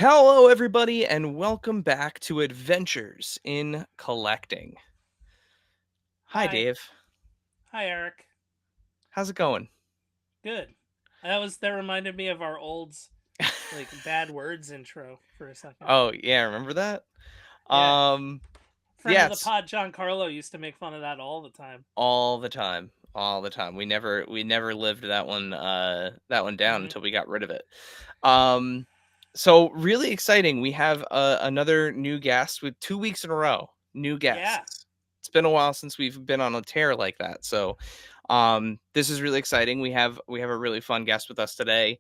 Hello, everybody, and welcome back to Adventures in Collecting. Hi, Hi. Dave. Hi, Eric. How's it going? Good. That reminded me of our old bad words intro for a second. Oh, yeah, remember that? Yeah. Um, Friend yeah, of the it's pod John Carlo used to make fun of that all the time. all the time, all the time. We never lived that one down Mhm. until we got rid of it. Um, so really exciting. We have another new guest with 2 weeks in a row. New Yeah. guests. It's been a while since we've been on a tear like that. So this is really exciting. We have a really fun guest with us today.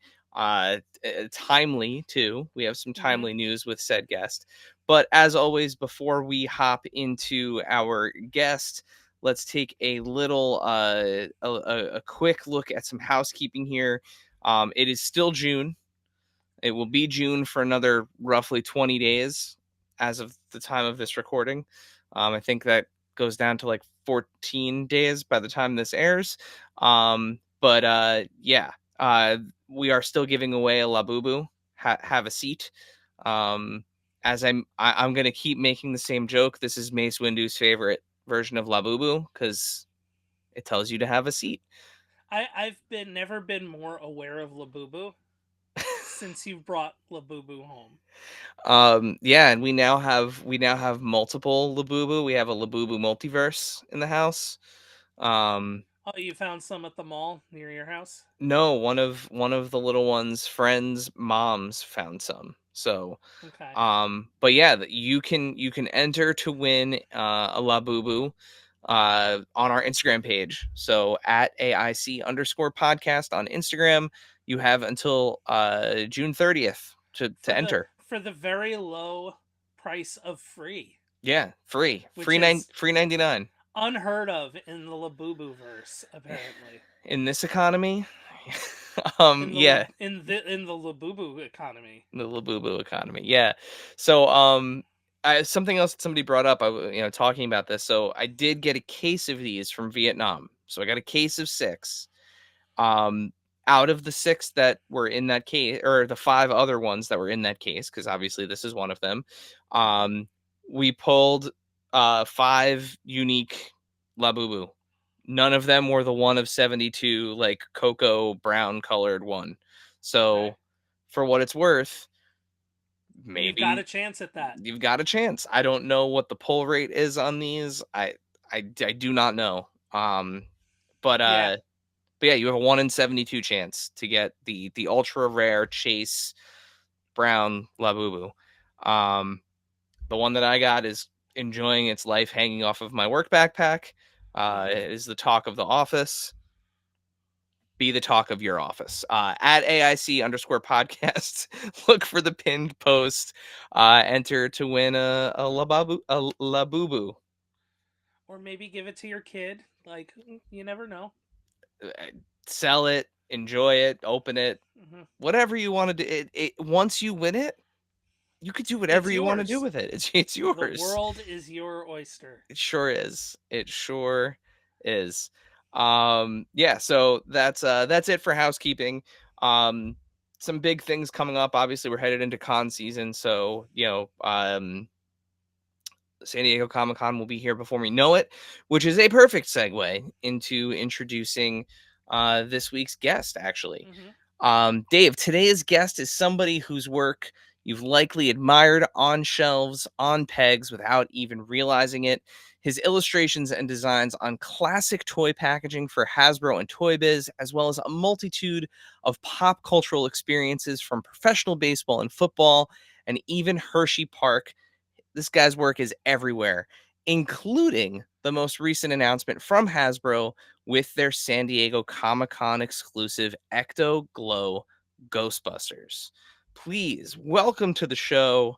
Timely too. We have some Mhm. timely news with said guest. But as always, before we hop into our guest, let's take a little a quick look at some housekeeping here. It is still June. It will be June for another roughly 20 days as of the time of this recording. I think that goes down to like 14 days by the time this airs. But yeah, we are still giving away a Labubu. Have a seat. Um, I'm gonna keep making the same joke. This is Mace Windu's favorite version of Labubu because it tells you to have a seat. I've been never been more aware of Labubu since you've brought Labubu home. Yeah, and we now have multiple Labubu. We have a Labubu multiverse in the house. Um, Oh, you found some at the mall near your house? no, one of the little ones' friends' moms found some. So, Okay. but yeah, you can enter to win a Labubu on our Instagram page. So at AIC_podcast on Instagram, you have until June 30th to For the enter. for the very low price of free, Yeah, free, which is free 99 unheard of in the Labubu verse, apparently. in this economy. In the Yeah, Labubu economy. the Labubu economy. Yeah. So, something else that somebody brought up. Talking about this. So I did get a case of these from Vietnam. So I got a case of six. Um, Out of the six that were in that case, or the five other ones that were in that case, because obviously this is one of them. Hmm. We pulled five unique Labubu. None of them were the one of 72, like cocoa brown colored one. Okay, So, for what it's worth, you've got a maybe chance at that. you've got a chance. I don't know what the pull rate is on these. I do not know. But Yeah, uh, but yeah, you have a 1 in 72 chance to get the ultra rare Chase Brown Labubu. Um, the one that I got is enjoying its life hanging off of my work backpack. hmm It is the talk of the office. Be the talk of your office. At AIC_podcasts. Look for the pinned post. Enter to win a Labubu. or maybe give it to your kid. Like, you never know. Uh, Sell it, enjoy it, open it, Hmm. whatever you want to do. Once you win it, you could do whatever It's you want to do yours. with it. It's The yours. world is your oyster. It sure is. It sure is. Yeah, so that's it for housekeeping. Um some big things coming up. Obviously, we're headed into con season, so San Diego Comic-Con will be here before we know it, which is a perfect segue into introducing this week's guest actually. Hmm. Dave, today's guest is somebody whose work you've likely admired on shelves, on pegs, without even realizing it. His illustrations and designs on classic toy packaging for Hasbro and ToyBiz, as well as a multitude of pop cultural experiences from professional baseball and football, and even Hershey Park. This guy's work is everywhere, including the most recent announcement from Hasbro with their San Diego Comic Con exclusive Ecto Glow Ghostbusters. Please welcome to the show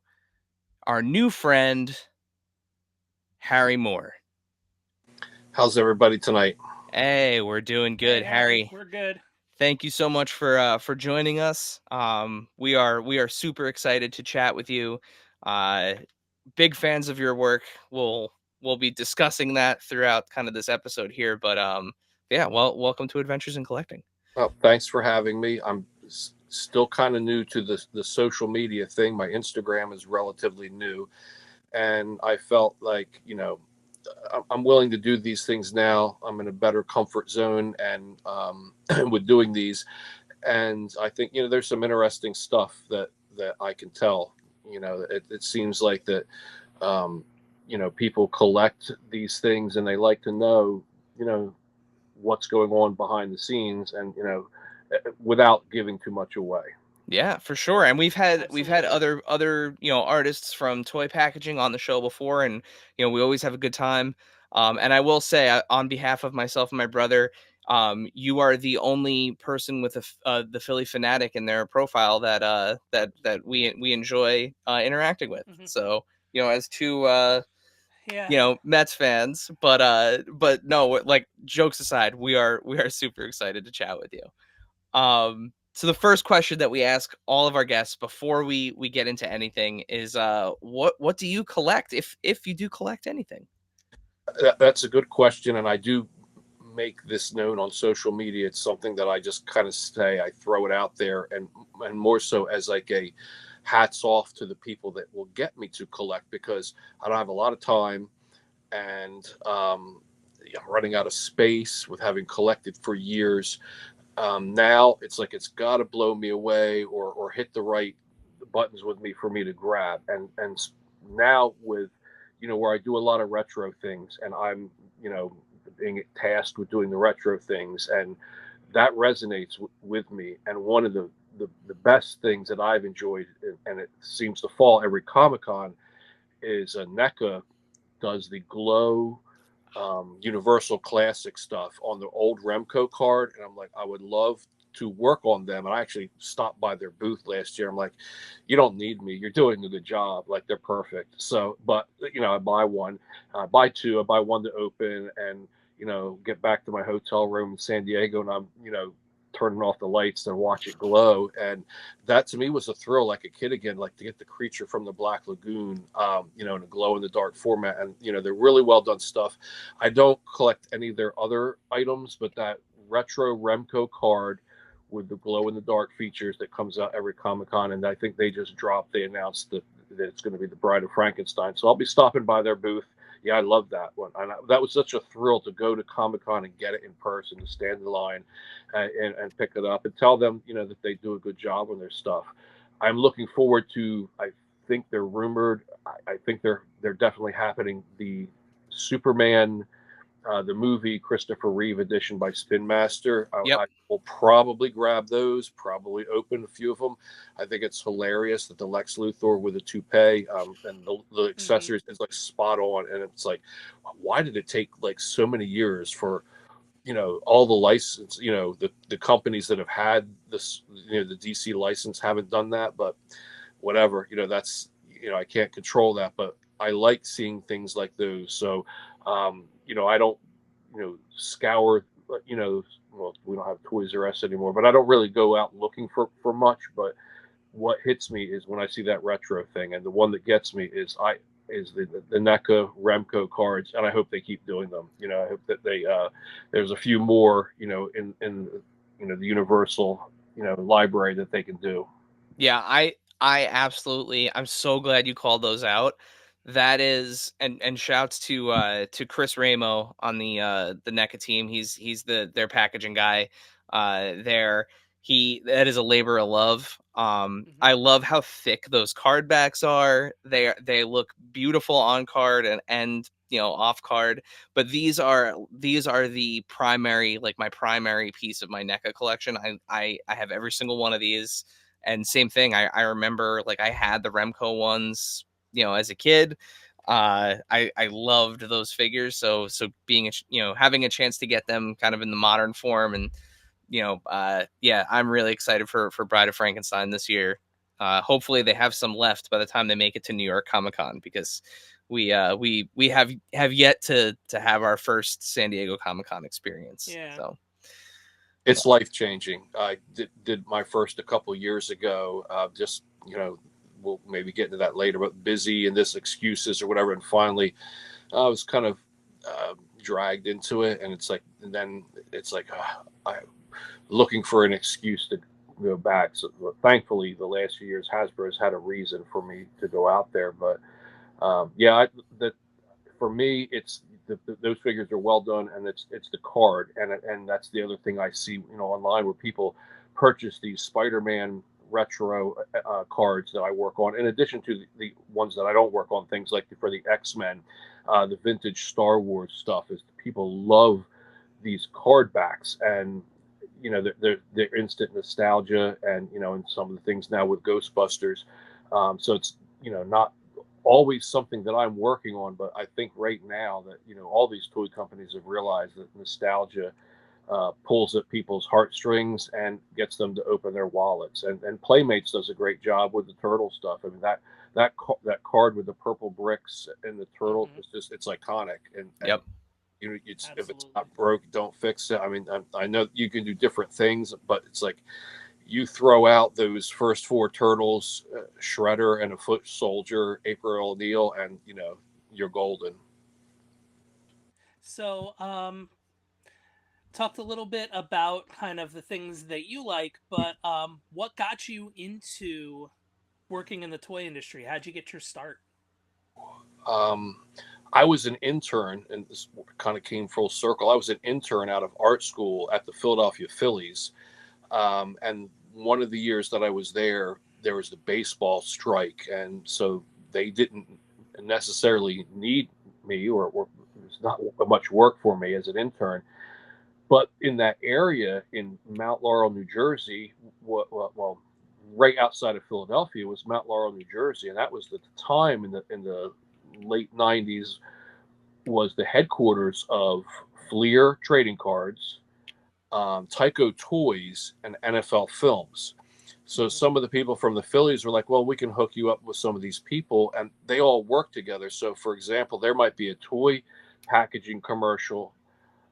our new friend, Harry Moore. How's everybody tonight? Hey, we're doing Hey, good, Harry, Harry. we're good. Thank you so much for joining us. We are super excited to chat with you. Uh, Big fans of your work. We'll be discussing that throughout kind of this episode here. But yeah, well, welcome to Adventures in Collecting. Well, thanks for having me. I'm still kind of new to the social media thing. My Instagram is relatively new, and I felt like, I'm willing to do these things now. I'm in a better comfort zone, and with doing these, and I think, there's some interesting stuff that I can tell. It seems like that, um, people collect these things and they like to know, you know, what's going on behind the scenes, and without giving too much away. Yeah, for sure. And we've had Absolutely. other artists from toy packaging on the show before, and we always have a good time. And I will say, on behalf of myself and my brother, you are the only person with the Philly Fanatic in their profile that we enjoy interacting with. Hmm. So as two Yeah. Mets fans, but no, like, jokes aside, we are super excited to chat with you. So the first question that we ask all of our guests before we get into anything is, what do you collect, if you do collect anything? That's a good question, and I do make this known on social media. It's something that I just kind of say, I throw it out there, and more so as like a hats off to the people that will get me to collect, because I don't have a lot of time, and I'm running out of space with having collected for years. Now it's like it's got to blow me away, or hit the right buttons with me for me to grab. And now with, where I do a lot of retro things, and I'm, being tasked with doing the retro things, and that resonates with me. And one of the best things that I've enjoyed, and it seems to fall every Comic Con, is a NECA does the glow, Universal Classic stuff on the old Remco card, and I'm like, I would love to work on them. And I actually stopped by their booth last year. I'm like, you don't need me. You're doing a good job. Like, they're perfect. So, but I buy one, I buy two, I buy one to open, and get back to my hotel room in San Diego, and I'm turning off the lights and watch it glow. And that to me was a thrill, like a kid again, like to get the creature from the Black Lagoon, in a glow in the dark format. And they're really well done stuff. I don't collect any of their other items, but that retro Remco card with the glow in the dark features that comes out every Comic Con, and I think they announced that it's going to be the Bride of Frankenstein. So I'll be stopping by their booth. Yeah, I love that one. And that was such a thrill to go to Comic Con and get it in person, to stand in line, and pick it up and tell them, that they do a good job on their stuff. I'm looking forward to. I think they're rumored. I think they're definitely happening. The Superman, the movie Christopher Reeve edition by Spin Master. Yep. I will probably grab those, probably open a few of them. I think it's hilarious that the Lex Luthor with a toupee, and the Hmm. accessories is like spot on. And it's like, why did it take like so many years for, all the license, the companies that have had this, the DC license haven't done that, but whatever, that's, I can't control that, but I like seeing things like those. So, I don't, scour, well, we don't have Toys R Us anymore, but I don't really go out looking for much. But what hits me is when I see that retro thing, and the one that gets me is the NECA Remco cards, and I hope they keep doing them. I hope that they there's a few more, in the Universal, library that they can do. Yeah, I absolutely, I'm so glad you called those out. That is, and shouts to Chris Ramo on the NECA team. He's their packaging guy there. That is a labor of love. Hmm. I love how thick those card backs are. They look beautiful on card and off card. But these are the primary, like, my primary piece of my NECA collection. I have every single one of these. And same thing, I remember, like, I had the Remco ones, as a kid. I loved those figures. So being having a chance to get them kind of in the modern form, and yeah, I'm really excited for Bride of Frankenstein this year. Hopefully they have some left by the time they make it to New York Comic Con, because we have yet to have our first San Diego Comic Con experience. Yeah. So yeah. It's life changing. I did my first a couple years ago. Just, we'll maybe get into that later, but busy and this excuses or whatever. And finally, I was kind of dragged into it. And it's like, and then it's like, I looking for an excuse to go back. So thankfully, the last few years, Hasbro's had a reason for me to go out there. But yeah, that for me, it's those figures are well done, and it's the card, and that's the other thing I see, online where people purchase these Spider-Man retro cards that I work on, in addition to the ones that I don't work on, things like for the X-Men, the vintage Star Wars stuff. Is people love these card backs, and they're instant nostalgia, and some of the things now with Ghostbusters. So it's not always something that I'm working on, but I think right now that all these toy companies have realized that nostalgia pulls at people's heartstrings and gets them to open their wallets. And Playmates does a great job with the turtle stuff. I mean that card with the purple bricks and the turtle Mhm. it's iconic. And Yep. it's if it's Absolutely. not broke, don't fix it. I mean, I know you can do different things, but it's like you throw out those first four turtles, Shredder and a foot soldier, April O'Neil, and you're golden. So, talked a little bit about kind of the things that you like, but what got you into working in the toy industry? How'd you get your start? Um, I was an intern, and this kind of came full circle. I was an intern out of art school at the Philadelphia Phillies, and one of the years that I was there was the baseball strike, and so they didn't necessarily need me, or there's not much work for me as an intern. But in that area in Mount Laurel, New Jersey, well, right outside of Philadelphia was Mount Laurel, New Jersey, and that was the time in the late '90s was the headquarters of Fleer Trading Cards, Tyco Toys, and NFL Films. So Mhm. some of the people from the Phillies were like, "Well, we can hook you up with some of these people," and they all work together. So, for example, there might be a toy packaging commercial.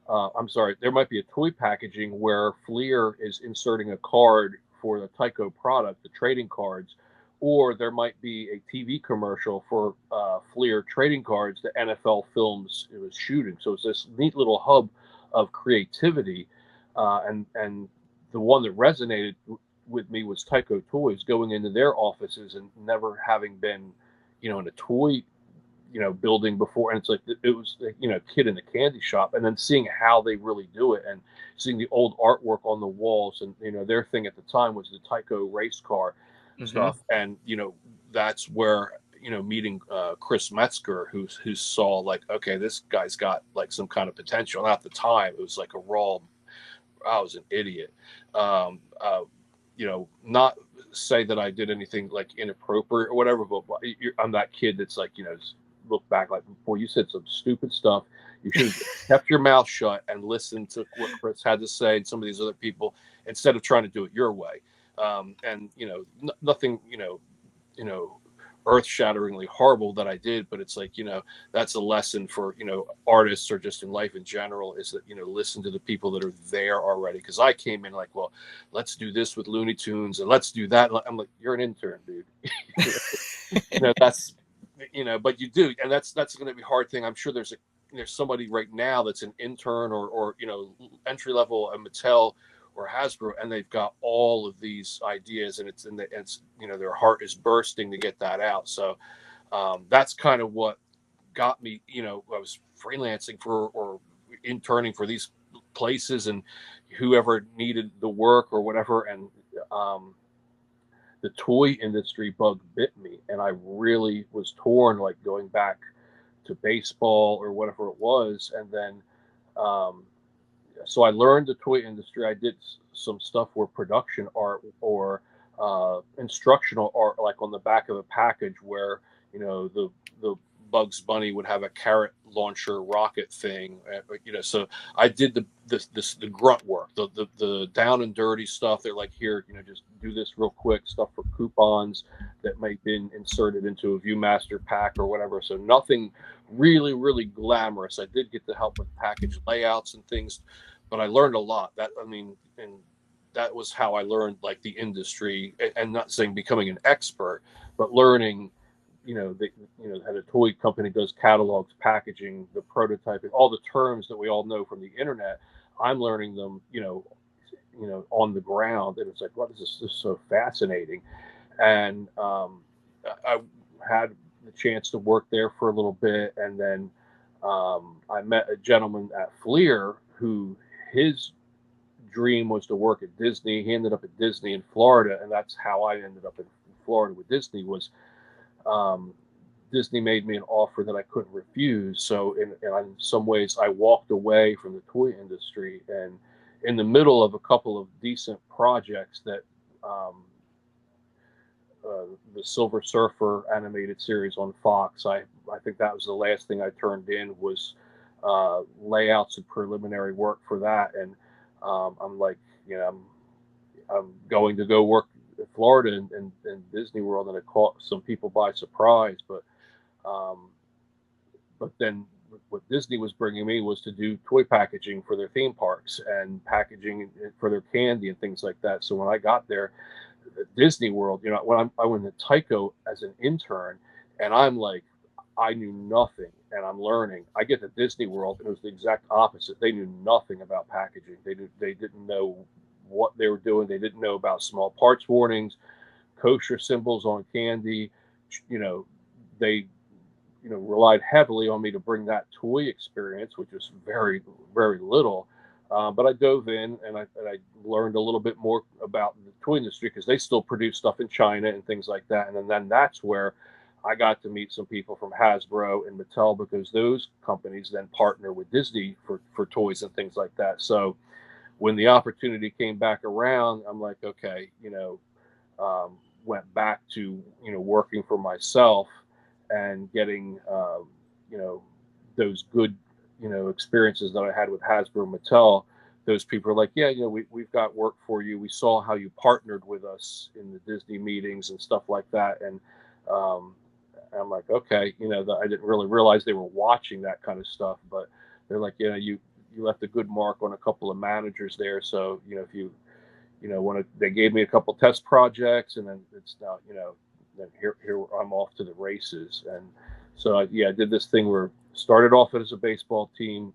I'm sorry, there might be a toy packaging where Fleer is inserting a card for the Tyco product, the trading cards, or there might be a TV commercial for Fleer trading cards that NFL Films was shooting. So it's this neat little hub of creativity, and the one that resonated with me was Tyco Toys going into their offices and never having been, in a toy building before, and it's like it was kid in the candy shop, and then seeing how they really do it and seeing the old artwork on the walls, and their thing at the time was the Tyco race car Hmm. stuff, and that's where meeting Chris Metzger, who saw like, okay, this guy's got like some kind of potential. And at the time it was like a raw, I was an idiot. Not say that I did anything like inappropriate or whatever, but I'm that kid that's like, look back like, boy, you said some stupid stuff. You should have kept your mouth shut and listened to what Chris had to say and some of these other people instead of trying to do it your way. And nothing, you know, earth-shatteringly horrible that I did, but it's like, that's a lesson for, artists or just in life in general, is that, listen to the people that are there already. Cause I came in like, well, let's do this with Looney Tunes and let's do that. I'm like, you're an intern, dude. That's, but you do. And that's going to be a hard thing. I'm sure there's somebody right now that's an intern or entry level at Mattel or Hasbro, and they've got all of these ideas, and it's their heart is bursting to get that out. So that's kind of what got me. I was freelancing for or interning for these places, and whoever needed the work or whatever, and um, the toy industry bug bit me, and I really was torn, like going back to baseball or whatever it was, and then. Um, so I learned the toy industry. I did some stuff where production art or instructional art, like on the back of a package, where the Bugs Bunny would have a carrot launcher rocket thing. So I did the grunt work, the down and dirty stuff. They're like, here, just do this real quick stuff for coupons that might have been inserted into a ViewMaster pack or whatever. So nothing really, really glamorous. I did get to help with package layouts and things, but I learned a lot. And that was how I learned like the industry, and not saying becoming an expert, but learning, how the toy company does catalogs, packaging, the prototyping, all the terms that we all know from the internet. I'm learning them, on the ground, and it's like, wow, this is so fascinating. And I had the chance to work there for a little bit, and then I met a gentleman at Fleer who his dream was to work at Disney. He ended up at Disney in Florida, and that's how I ended up in Florida with Disney. Was um, Disney made me an offer that I couldn't refuse. So in some ways, I walked away from the toy industry, and in the middle of a couple of decent projects that um, the Silver Surfer animated series on Fox. I think that was the last thing I turned in was layouts and preliminary work for that. And I'm like, I'm going to go work in Florida and Disney World, and it caught some people by surprise. Um, but then what Disney was bringing me was to do toy packaging for their theme parks and packaging for their candy and things like that. So when I got there, at Disney World, I went to Tycho as an intern, and I'm like, I knew nothing, and I'm learning. I get to Disney World, and it was the exact opposite. They knew nothing about packaging. They didn't know what they were doing. They didn't know about small parts warnings, kosher symbols on candy. You know, they relied heavily on me to bring that toy experience, which was very, very little. But I dove in and I learned a little bit more about the toy industry because they still produce stuff in China and things like that. And then that's where I got to meet some people from Hasbro and Mattel because those companies then partner with Disney for toys and things like that. So when the opportunity came back around, I'm like, okay, went back to working for myself and getting those good experiences that I had with Hasbro and Mattel. Those people are like, yeah, we've got work for you. We saw how you partnered with us in the Disney meetings and stuff like that. And I'm like, okay, I didn't really realize they were watching that kind of stuff, but they're like, you left a good mark on a couple of managers there. So, if you they gave me a couple test projects, and then it's now, then here I'm off to the races. And so I did this thing where started off as a baseball team,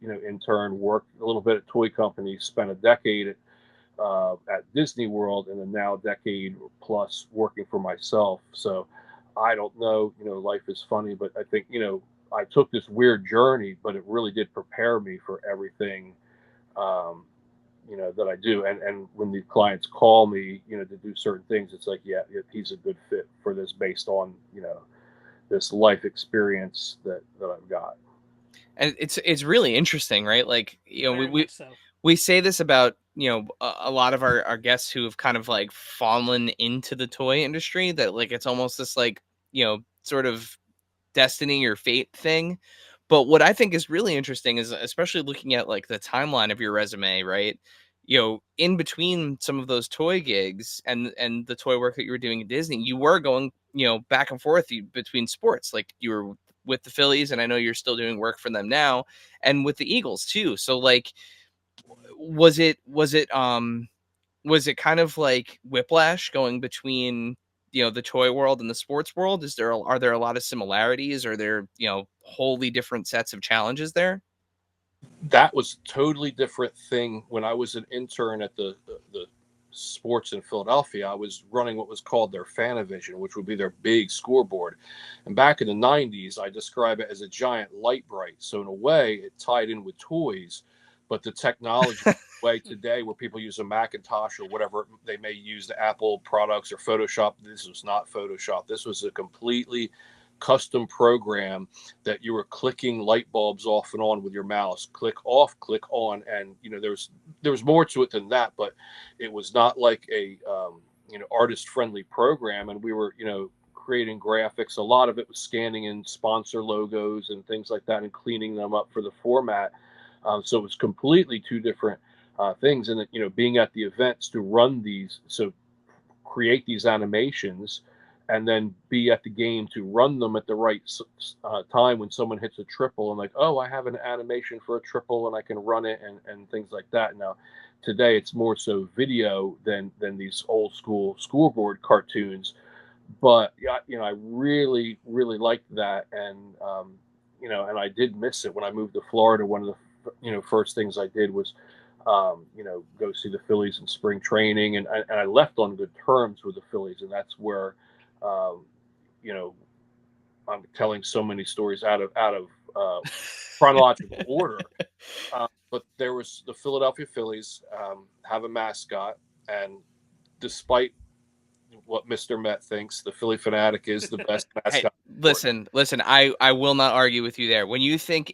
intern, worked a little bit at toy companies, spent a decade at Disney World, and then now a decade plus working for myself. So I don't know, life is funny, but I think, I took this weird journey, but it really did prepare me for everything that I do. And when the clients call me, to do certain things, it's like, yeah, he's a good fit for this based on, this life experience that I've got. And it's really interesting, right? Like, Very much so. we say this about, a lot of our guests who have kind of like fallen into the toy industry, that like, it's almost this like, sort of destiny or fate thing. But what I think is really interesting is especially looking at like the timeline of your resume, right? In between some of those toy gigs and the toy work that you were doing at Disney, you were going, back and forth between sports. Like you were with the Phillies, and I know you're still doing work for them now, and with the Eagles too. So like, was it kind of like whiplash going between the toy world and the sports world? Are there a lot of similarities? Are there wholly different sets of challenges there? That was a totally different thing. When I was an intern at the sports in Philadelphia, I was running what was called their Fanavision, which would be their big scoreboard. And back in the 90s, I describe it as a giant light bright. So in a way, it tied in with toys, but the technology way today where people use a Macintosh or whatever they may use, the Apple products or Photoshop, this was not Photoshop. This was a completely custom program that you were clicking light bulbs off and on with your mouse, click off, click on. And there was more to it than that, but it was not like a artist friendly program. And we were creating graphics. A lot of it was scanning in sponsor logos and things like that and cleaning them up for the format. So it was completely two different things. And being at the events to run these, so create these animations and then be at the game to run them at the right time when someone hits a triple, and like, oh, I have an animation for a triple and I can run it and things like that. Now today it's more so video than these old school scoreboard cartoons, but I really liked that. And and I did miss it when I moved to Florida. One of the first things I did was go see the Phillies in spring training, and I left on good terms with the Phillies, and that's where, um, you know, I'm telling so many stories out of chronological order. But there was the Philadelphia Phillies have a mascot, and despite what Mr. Met thinks, the Philly Fanatic is the best Hey, mascot. listen. I will not argue with you there. When you think,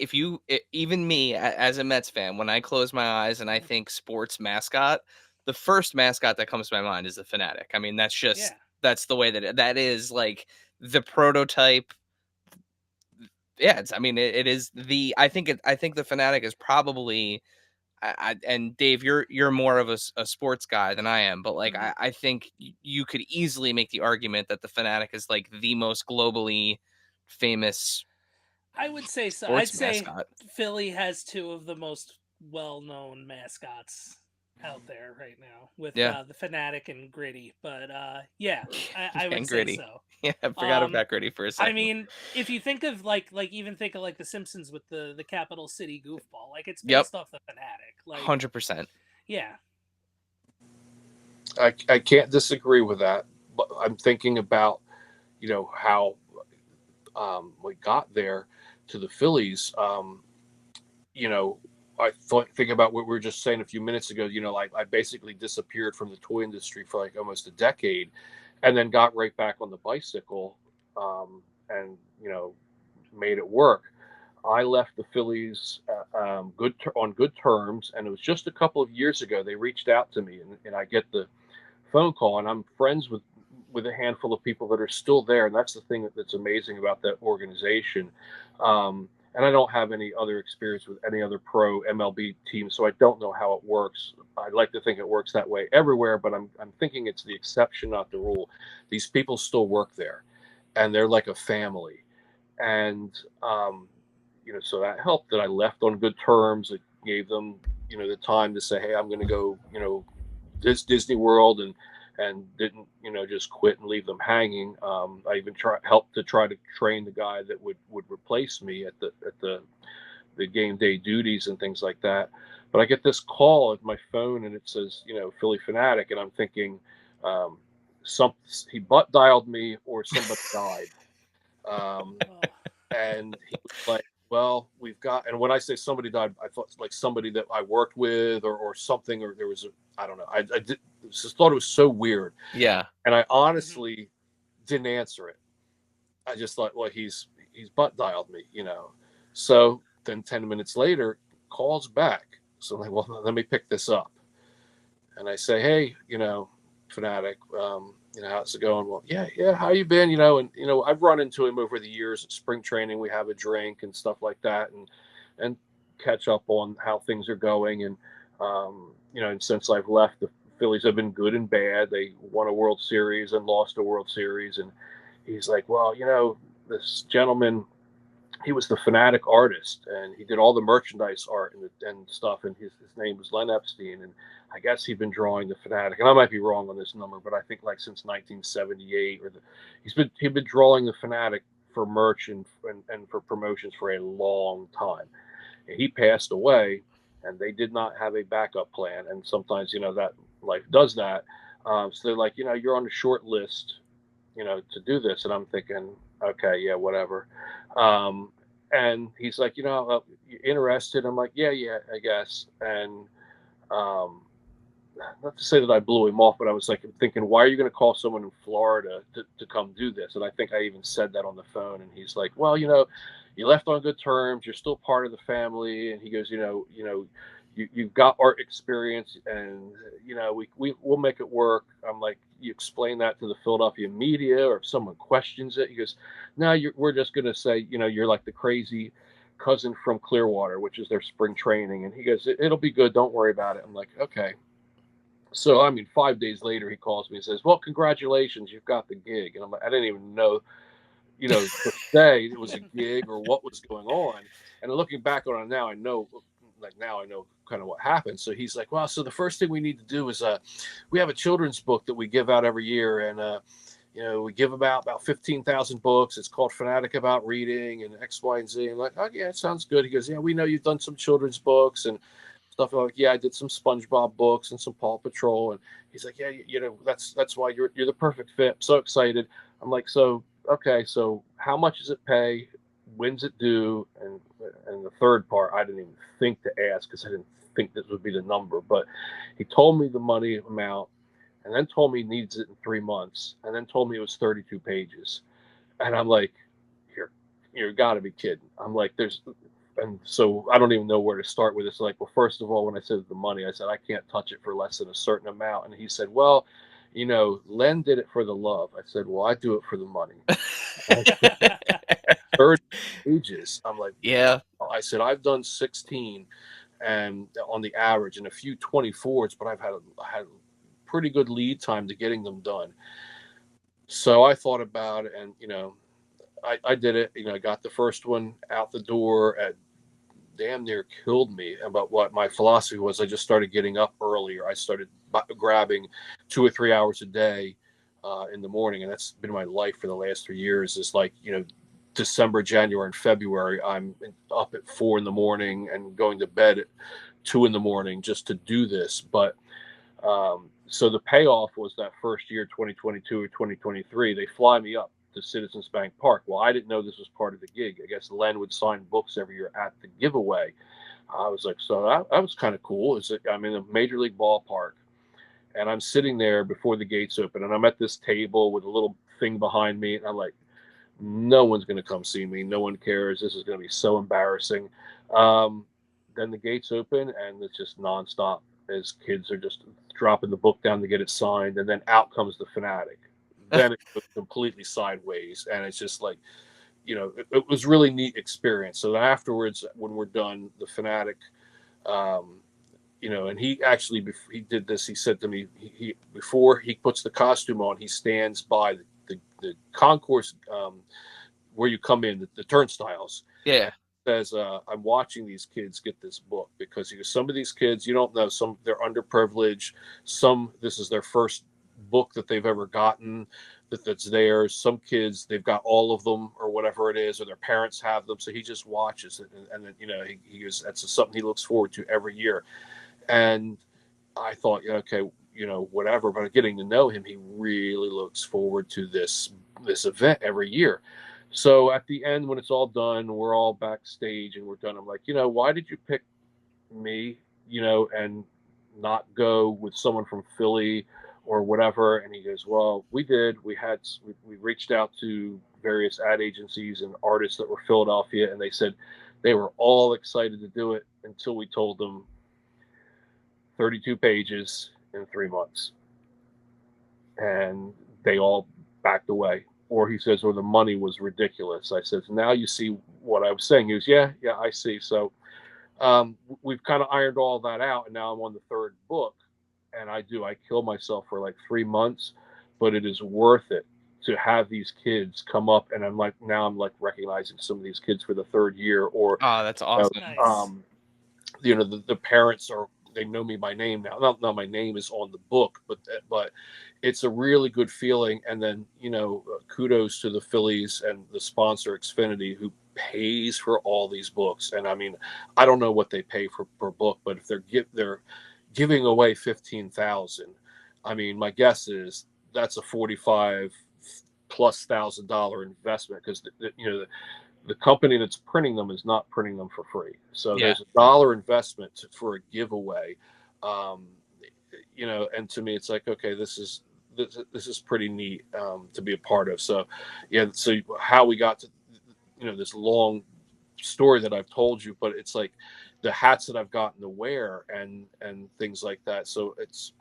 even me as a Mets fan, when I close my eyes and I think sports mascot, the first mascot that comes to my mind is the Fanatic. I mean, Yeah. that's the way that is like the prototype. Yeah, I mean, it is the. I think the Fanatic is probably. And Dave, you're more of a sports guy than I am, but like Mhm. I think you could easily make the argument that the Fanatic is like the most globally famous I would say so. I'd sports say mascot. Philly has two of the most well-known mascots out there right now, with Yeah, the Fanatic and Gritty. But yeah, I would and say Gritty. so. Yeah, I forgot Um, about Gritty for a I second. mean, if you think of like even think of like The Simpsons with the capital city goofball, like it's Yep, based off the Fanatic. Like, 100%. yeah, I can't disagree with that, but I'm thinking about how we got there to the Phillies. You know, think about what we were just saying a few minutes ago. Like I basically disappeared from the toy industry for like almost a decade, and then got right back on the bicycle, and made it work. I left the Phillies on good terms, and it was just a couple of years ago they reached out to me, and I get the phone call, and I'm friends with a handful of people that are still there, and that's the thing that's amazing about that organization. And I don't have any other experience with any other pro MLB team, so I don't know how it works. I'd like to think it works that way everywhere, but I'm thinking it's the exception, not the rule. These people still work there, and they're like a family, and so that helped that I left on good terms. It gave them the time to say, hey, I'm going to go this Disney World, and didn't just quit and leave them hanging. I even helped to try to train the guy that would replace me at the game day duties and things like that. But I get this call at my phone, and it says Philly Fanatic, and I'm thinking some he butt dialed me or somebody died. oh, And he was like, well, we've got, and when I say somebody died, I thought like somebody that I worked with, or something, or there was I don't know. I just thought it was so weird. Yeah. And I mhm. honestly didn't answer it. I just thought, well, he's butt dialed me. So then 10 minutes later, calls back. So I'm like, well, let me pick this up. And I say, hey, Fanatic, how's it going? Well, yeah, how you been? And I've run into him over the years at spring training. We have a drink and stuff like that, and catch up on how things are going. And since I've left, the Phillies have been good and bad. They won a World Series and lost a World Series. And he's like, well, this gentleman, he was the Fanatic artist, and he did all the merchandise art and stuff. And his name was Len Epstein, and I guess he'd been drawing the Fanatic. And I might be wrong on this number, but I think like since 1978, he'd been drawing the Fanatic for merch and for promotions for a long time. And he passed away, and they did not have a backup plan. And sometimes that life does that. So they're like, you're on the short list, to do this. And I'm thinking, okay, yeah, whatever. And he's like, you interested? I'm like, yeah, I guess. And um, not to say that I blew him off, but I was like thinking, why are you going to call someone in Florida to come do this? And I think I even said that on the phone. And he's like, well, you left on good terms. You're still part of the family. And he goes, you've got art experience, and we'll make it work. I'm like, you explain that to the Philadelphia media, or if someone questions it. He goes, no, we're just going to say, you're like the crazy cousin from Clearwater, which is their spring training. And he goes, it'll be good. Don't worry about it. I'm like, okay. So, I mean, 5 days later, he calls me and says, well, congratulations, you've got the gig. And I'm like, I didn't even know, to say it was a gig or what was going on. And looking back on it now, I know kind of what happened. So he's like, well, so the first thing we need to do is, we have a children's book that we give out every year. And, we give about 15,000 books. It's called Fanatic About Reading and X, Y, and Z. I'm like, oh, yeah, it sounds good. He goes, yeah, we know you've done some children's books. And stuff. I'm like, yeah, I did some SpongeBob books and some Paw Patrol. And he's like, yeah, that's why you're the perfect fit. I'm so excited. I'm like, so okay, so how much does it pay? When's it due? And the third part, I didn't even think to ask because I didn't think this would be the number. But he told me the money amount, and then told me he needs it in 3 months, and then told me it was 32 pages. And I'm like, you're got to be kidding. I'm like, and so I don't even know where to start with this. Like, well, first of all, when I said the money, I said, I can't touch it for less than a certain amount. And he said, well, Len did it for the love. I said, well, I do it for the money. 30 pages. I'm like, Yeah. wow. I said, I've done 16 and on the average and a few 24s, but I had pretty good lead time to getting them done. So I thought about it, and I did it. I got the first one out the door at damn near killed me. About what my philosophy was, I just started getting up earlier. I started grabbing 2 or 3 hours a day in the morning, and that's been my life for the last 3 years. Is like December, January, and February, I'm up at 4 in the morning and going to bed at 2 in the morning just to do this. But so the payoff was that first year, 2022 or 2023, they fly me up to Citizens Bank Park. Well, I didn't know this was part of the gig. I guess Len would sign books every year at the giveaway. I was like, so that was kind of cool. I'm in a major league ballpark, and I'm sitting there before the gates open, and I'm at this table with a little thing behind me, and I'm like, no one's going to come see me. No one cares. This is going to be so embarrassing. Then the gates open, and it's just nonstop as kids are just dropping the book down to get it signed, and then out comes the fanatic. Then it goes completely sideways, and it's just like, it was really neat experience. So afterwards, when we're done, the fanatic, and he did this. He said to me, he before he puts the costume on, he stands by the concourse where you come in, the turnstiles. Yeah. Says, I'm watching these kids get this book because some of these kids, you don't know, some they're underprivileged, some this is their first book that they've ever gotten that's theirs. Some kids, they've got all of them or whatever it is, or their parents have them. So he just watches it, and then he goes, that's something he looks forward to every year. And I thought, okay, whatever. But getting to know him, he really looks forward to this event every year. So at the end, when it's all done, we're all backstage and we're done. I'm like, why did you pick me, and not go with someone from Philly or whatever? And he goes, well, we did. We reached out to various ad agencies and artists that were Philadelphia, and they said they were all excited to do it until we told them 32 pages in 3 months. And they all backed away. Or he says, or the money was ridiculous. I said, now you see what I was saying. He goes, yeah, I see. So we've kind of ironed all that out, and now I'm on the third book, and I kill myself for like 3 months, but it is worth it to have these kids come up, and I'm like recognizing some of these kids for the third year, or that's awesome. Nice. The parents they know me by name now. Not my name is on the book, but it's a really good feeling. And then kudos to the Phillies and the sponsor Xfinity, who pays for all these books. And I mean, I don't know what they pay per book, but if they're giving away 15,000, I mean, my guess is that's a $45,000+ investment, because the company that's printing them is not printing them for free. So there's $1 investment for a giveaway. And to me, it's like, okay, this is pretty neat to be a part of. So so how we got to this long story that I've told you, but it's like the hats that I've gotten to wear and things like that. So it's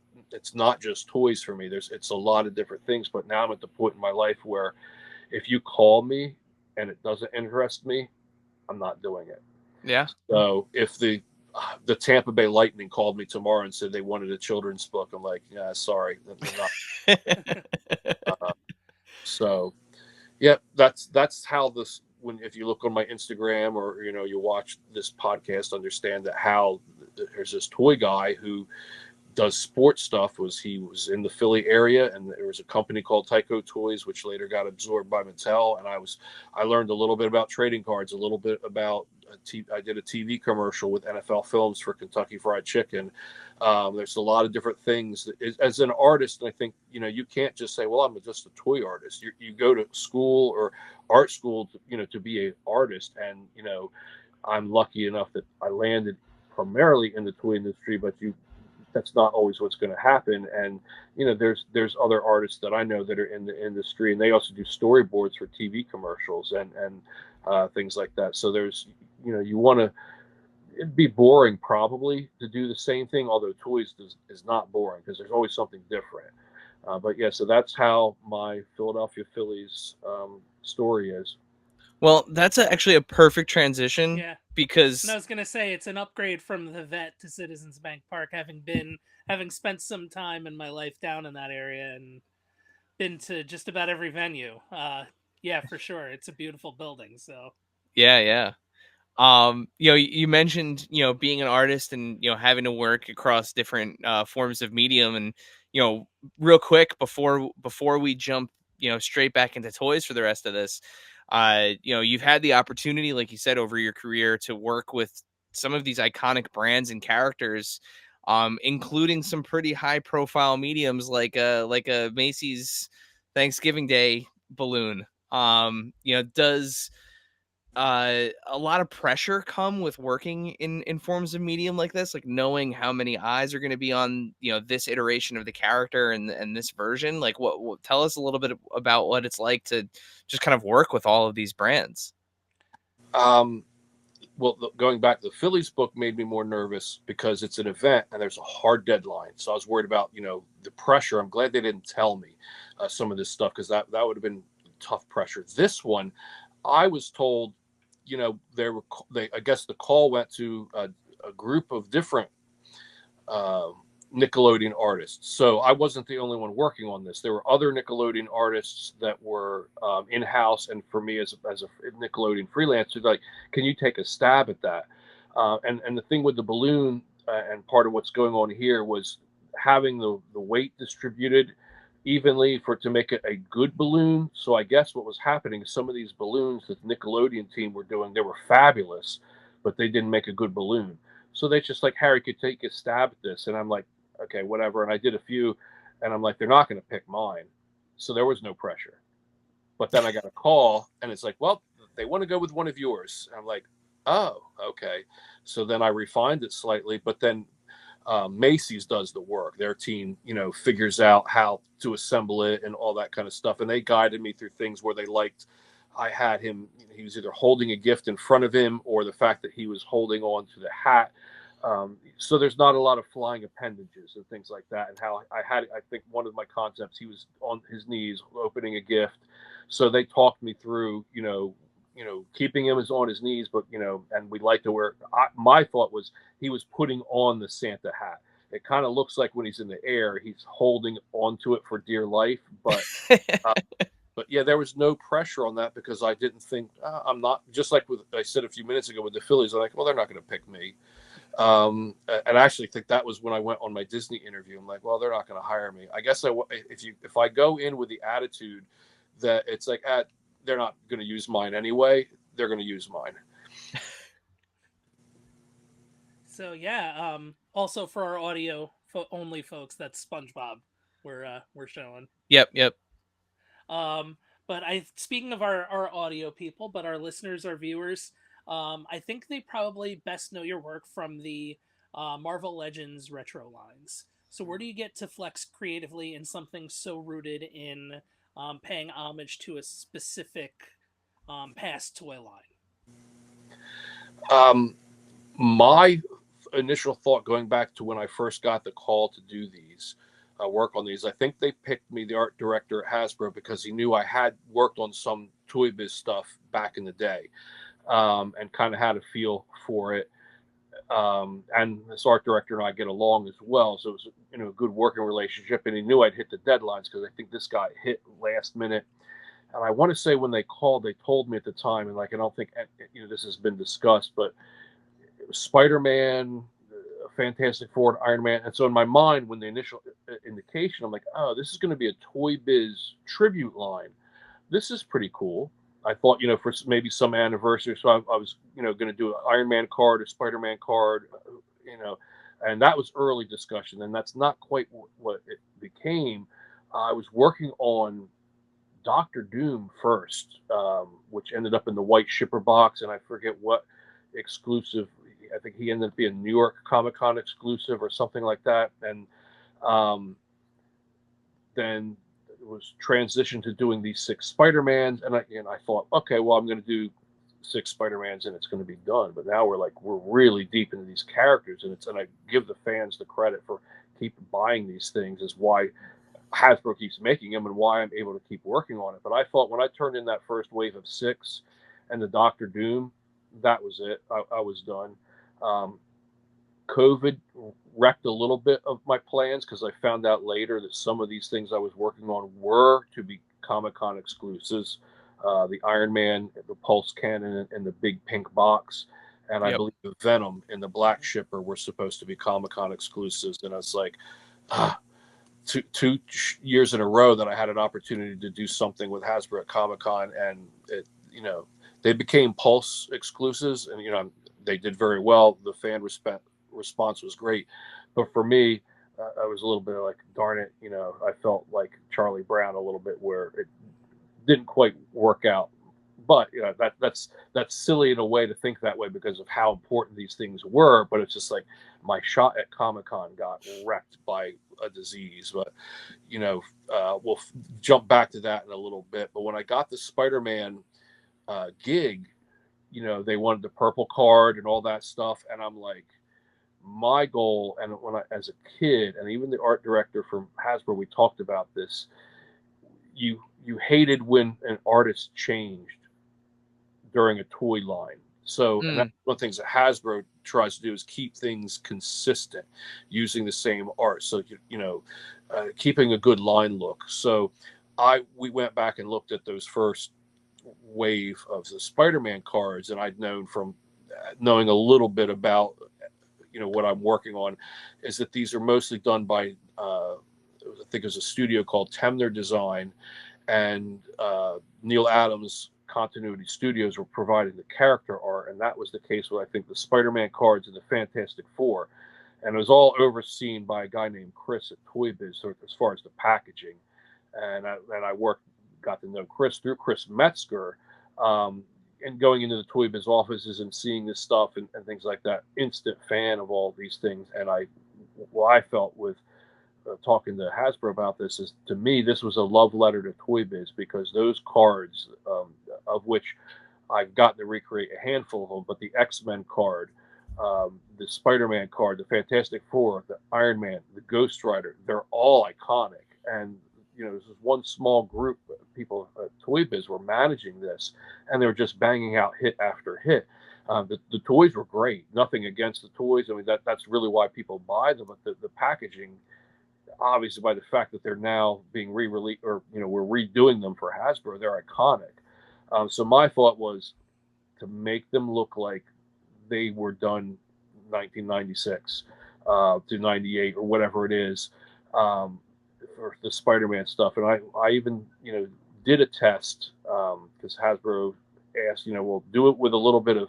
not just toys for me. It's a lot of different things. But now I'm at the point in my life where if you call me and it doesn't interest me, I'm not doing it. Yeah. So if the Tampa Bay Lightning called me tomorrow and said they wanted a children's book, I'm like, yeah, sorry. So, yeah, that's how this. If you look on my Instagram or you watch this podcast, understand that how there's this toy guy who does sports stuff. He was in the Philly area, and there was a company called Tyco Toys, which later got absorbed by Mattel. And I learned a little bit about trading cards, a little bit about I did a TV commercial with NFL Films for Kentucky Fried Chicken. There's a lot of different things that, as an artist, I think, you can't just say, well, I'm just a toy artist. You go to school or art school to be an artist. And I'm lucky enough that I landed primarily in the toy industry, but that's not always what's going to happen. And there's other artists that I know that are in the industry, and they also do storyboards for TV commercials and things like that. So there's you want to, it'd be boring probably to do the same thing, although toys is not boring because there's always something different. But yeah, so that's how my Philadelphia Phillies story is. Well, that's actually a perfect transition. Yeah. Because and I was gonna say it's an upgrade from the vet to Citizens Bank Park, having spent some time in my life down in that area and been to just about every venue. Yeah, for sure, it's a beautiful building. So yeah. You mentioned being an artist and having to work across different forms of medium, and real quick before we jump straight back into toys for the rest of this. You've had the opportunity, like you said, over your career to work with some of these iconic brands and characters, including some pretty high profile mediums like a Macy's Thanksgiving Day balloon. Does a lot of pressure come with working in forms of medium like this, like knowing how many eyes are going to be on this iteration of the character and this version? Like what tell us a little bit about what it's like to just kind of work with all of these brands. Well, going back, the Phillies book made me more nervous because it's an event and there's a hard deadline. So I was worried about, the pressure. I'm glad they didn't tell me some of this stuff, because that would have been tough pressure. This one, I was told, I guess the call went to a group of different Nickelodeon artists. So I wasn't the only one working on this. There were other Nickelodeon artists that were in-house, and for me as a Nickelodeon freelancer, like, can you take a stab at that? And the thing with the balloon, and part of what's going on here, was having the weight distributed evenly to make it a good balloon. So I guess what was happening is some of these balloons that the Nickelodeon team were doing, they were fabulous, but they didn't make a good balloon. So they just like, Harry, could take a stab at this. And I'm like, okay, whatever. And I did a few, and I'm like, they're not going to pick mine. So there was no pressure. But then I got a call, and it's like, well, they want to go with one of yours. And I'm like, oh, okay. So then I refined it slightly, but then Macy's does the work. Their team, figures out how to assemble it and all that kind of stuff. And they guided me through things where they liked, I had him, he was either holding a gift in front of him or the fact that he was holding on to the hat. So there's not a lot of flying appendages and things like that. And how I think one of my concepts, he was on his knees opening a gift. So they talked me through, keeping him on his knees, but, and we like to wear, my thought was he was putting on the Santa hat. It kind of looks like when he's in the air, he's holding onto it for dear life. But yeah, there was no pressure on that because I didn't think, I'm not, just like I said a few minutes ago with the Phillies, I'm like, well, they're not going to pick me. And I actually think that was when I went on my Disney interview. I'm like, well, they're not going to hire me. I guess if I go in with the attitude that it's like, they're not going to use mine anyway, they're going to use mine. So yeah, also for our audio only folks, that's SpongeBob we're showing. Yep. But speaking of our audio people, but our listeners, our viewers, I think they probably best know your work from the Marvel Legends retro lines. So where do you get to flex creatively in something so rooted in paying homage to a specific past toy line? My initial thought, going back to when I first got the call to do these, work on these, I think they picked me, the art director at Hasbro, because he knew I had worked on some ToyBiz stuff back in the day, and kind of had a feel for it. And this art director and I get along as well, so it was a good working relationship. And he knew I'd hit the deadlines because I think this guy hit last minute. And I want to say when they called, they told me at the time, and like I don't think this has been discussed, but it was Spider-Man, Fantastic Four, and Iron Man. And so in my mind, when the initial indication, I'm like, oh, this is going to be a ToyBiz tribute line. This is pretty cool. I thought, for maybe some anniversary, so I was, going to do an Iron Man card, a Spider-Man card, you know, and that was early discussion, and that's not quite what it became. I was working on Doctor Doom first, which ended up in the white shipper box, and I forget what exclusive. I think he ended up being New York Comic Con exclusive or something like that, and um, then it was transitioned to doing these 6 Spider-Mans, and I thought, okay, well, I'm going to do 6 Spider-Mans and it's going to be done. But now we're really deep into these characters, and I give the fans the credit for keep buying these things, is why Hasbro keeps making them and why I'm able to keep working on it. But I thought when I turned in that first wave of 6 and the Doctor Doom, that was it. I was done. COVID wrecked a little bit of my plans because I found out later that some of these things I was working on were to be Comic-Con exclusives. The Iron Man, the Pulse Cannon, and the big pink box. And I Yep. believe the Venom and the Black Shipper were supposed to be Comic-Con exclusives. And I was like, two years in a row that I had an opportunity to do something with Hasbro at Comic-Con, and they became Pulse exclusives, and they did very well. The fan response was great, but for me, I was a little bit like, darn it, I felt like Charlie Brown a little bit where it didn't quite work out. But that's silly in a way to think that way because of how important these things were. But it's just like my shot at Comic-Con got wrecked by a disease. But we'll jump back to that in a little bit. But when I got the Spider-Man gig, they wanted the purple card and all that stuff, and I'm like, my goal, and as a kid, and even the art director from Hasbro, we talked about this. You hated when an artist changed during a toy line. So, and that's one of the things that Hasbro tries to do is keep things consistent using the same art. So, keeping a good line look. So we went back and looked at those first wave of the Spider-Man cards, and I'd known from knowing a little bit about, what I'm working on, is that these are mostly done by, I think there's a studio called Temner Design, and Neil Adams Continuity Studios were providing the character art, and that was the case with, I think, the Spider-Man cards and the Fantastic Four, and it was all overseen by a guy named Chris at ToyBiz, so as far as the packaging, and I got to know Chris through Chris Metzger, and going into the ToyBiz offices and seeing this stuff and things like that. Instant fan of all these things, and I felt with talking to Hasbro about this is, to me, this was a love letter to ToyBiz, because those cards, of which I've gotten to recreate a handful of them, but the X-Men card, the Spider-Man card, the Fantastic Four, the Iron Man, the Ghost Rider, they're all iconic. And this is one small group of people at ToyBiz were managing this, and they were just banging out hit after hit. The toys were great. Nothing against the toys. I mean, that's really why people buy them. But the packaging, obviously, by the fact that they're now being re-released, or we're redoing them for Hasbro, they're iconic. So my thought was to make them look like they were done 1996 to 98 or whatever it is, for the Spider-Man stuff. And I even did a test, because Hasbro asked, we'll do it with a little bit of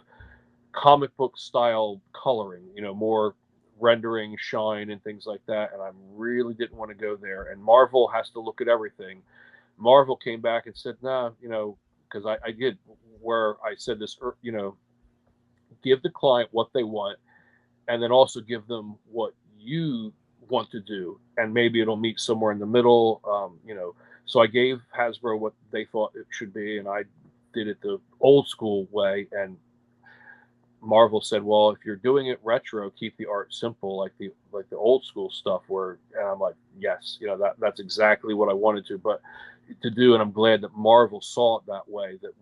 comic book style coloring, more rendering, shine, and things like that. And I really didn't want to go there. And Marvel has to look at everything. Marvel came back and said, nah, because I did where I said this, give the client what they want, and then also give them what you want to do, and maybe it'll meet somewhere in the middle. So I gave Hasbro what they thought it should be, and I did it the old school way. And Marvel said, well, if you're doing it retro, keep the art simple, like the old school stuff. And I'm like, yes, that's exactly what I wanted to do. And I'm glad that Marvel saw it that way, that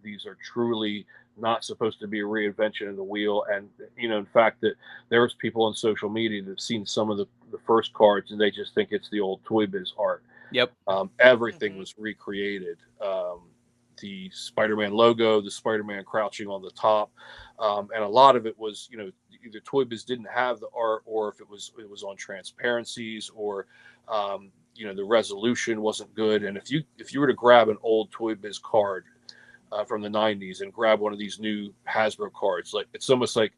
these are truly not supposed to be a reinvention of the wheel. And in fact, that there's people on social media that have seen some of the first cards, and they just think it's the old ToyBiz art. Yep. Everything was recreated. The Spider-Man logo, the Spider-Man crouching on the top, and a lot of it was, either ToyBiz didn't have the art, or if it was on transparencies, or the resolution wasn't good. And if you were to grab an old ToyBiz card, from the 90s and grab one of these new Hasbro cards. Like, it's almost like,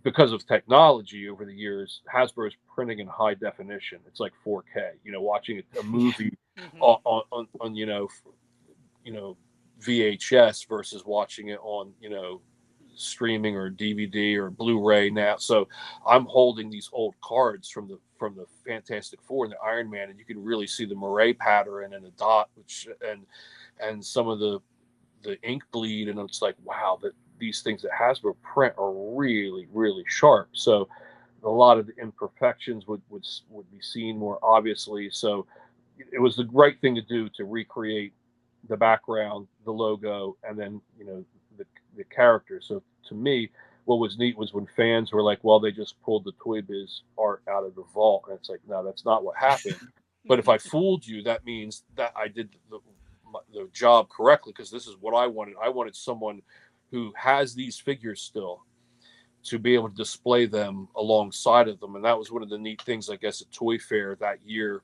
because of technology over the years, Hasbro is printing in high definition. It's like 4K. You know, watching a movie Mhm. on VHS versus watching it on streaming or DVD or Blu-ray now. So I'm holding these old cards from the Fantastic Four and the Iron Man, and you can really see the moire pattern and the dot, and some of the ink bleed, and it's like, wow, that these things that Hasbro print are really, really sharp. So a lot of the imperfections would be seen more obviously. So it was the right thing to do to recreate the background, the logo, and then the characters. So to me, what was neat was when fans were like, "Well, they just pulled the Toy Biz art out of the vault," and it's like, no, that's not what happened. But if I fooled you, that means that I did the job correctly, because this is what I wanted. I wanted someone who has these figures still to be able to display them alongside of them, and that was one of the neat things, I guess, at Toy Fair that year.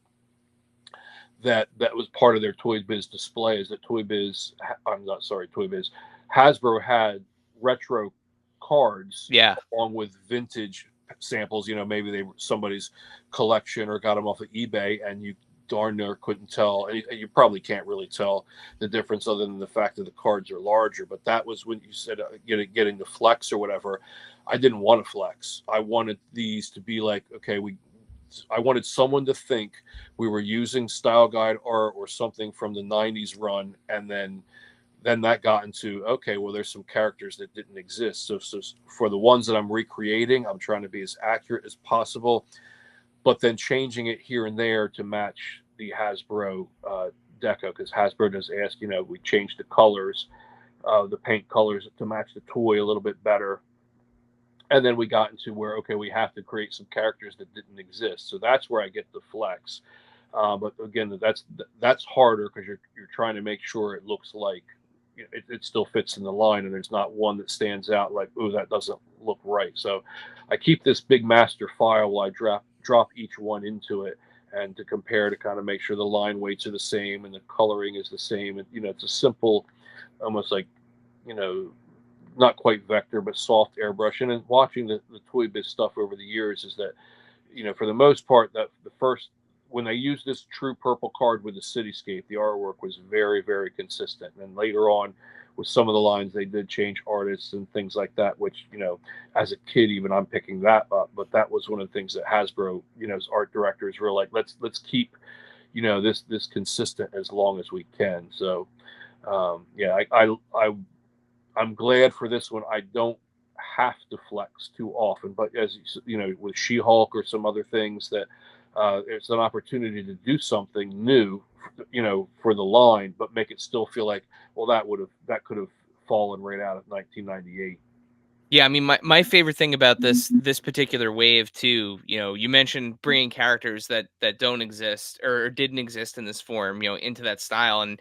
That was part of their Toy Biz display, is that I'm not sorry, Toy Biz, Hasbro had retro cards Yeah. along with vintage samples. Maybe they were somebody's collection or got them off of eBay, and you darn near couldn't tell. And you probably can't really tell the difference other than the fact that the cards are larger. But that was when you said getting the flex or whatever. I didn't want to flex. I wanted these to be like, okay, I wanted someone to think we were using style guide art or something from the 90s run, and then that got into, okay, well, there's some characters that didn't exist. So for the ones that I'm recreating, I'm trying to be as accurate as possible, but then changing it here and there to match the Hasbro deco, because Hasbro does ask, we changed the colors, the paint colors to match the toy a little bit better. And then we got into where, okay, we have to create some characters that didn't exist. So that's where I get the flex. But again, that's harder, because you're trying to make sure it looks like it still fits in the line, and there's not one that stands out like, oh, that doesn't look right. So I keep this big master file while I drop each one into it, and to compare, to kind of make sure the line weights are the same and the coloring is the same. And it's a simple, almost like, not quite vector, but soft airbrush. And then watching the Toy Biz stuff over the years is that, for the most part, that the first, when they used this true purple card with the cityscape, the artwork was very, very consistent. And later on, with some of the lines, they did change artists and things like that, which, as a kid, even I'm picking that up. But that was one of the things that Hasbro, as art directors, were like, let's keep, this consistent as long as we can. So, yeah, I'm glad for this one. I don't have to flex too often, but as with She-Hulk or some other things, that it's an opportunity to do something new, for the line, but make it still feel like, well, that could have fallen right out of 1998. Yeah, I mean, my favorite thing about this particular wave too, you mentioned bringing characters that don't exist or didn't exist in this form, into that style, and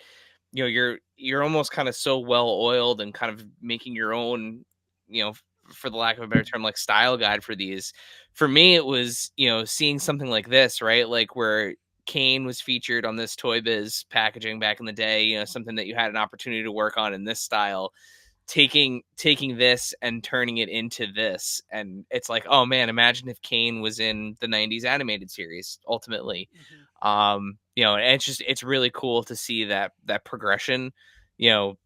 you're almost kind of so well oiled and kind of making your own, for the lack of a better term, like style guide for these. For me, it was seeing something like this, right? Like where Kane was featured on this Toy Biz packaging back in the day, something that you had an opportunity to work on in this style, taking this and turning it into this, and it's like, oh man, imagine if Kane was in the 90s animated series ultimately. Mhm. And it's really cool to see that progression,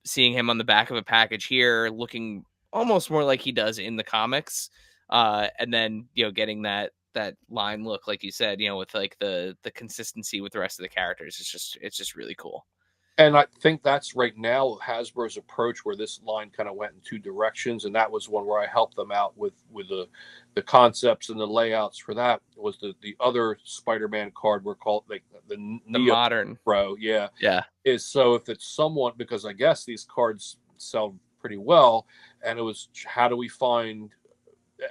seeing him on the back of a package here looking almost more like he does in the comics, and then getting that line look, like you said, with like the consistency with the rest of the characters. It's just really cool. And I think that's right now Hasbro's approach, where this line kind of went in two directions, and that was one where I helped them out with the concepts and the layouts for that. Was the other Spider-Man card, we're called like the The Neo modern. Pro, yeah, Yeah. is, so if it's someone, because I guess these cards sell pretty well, and it was, how do we find,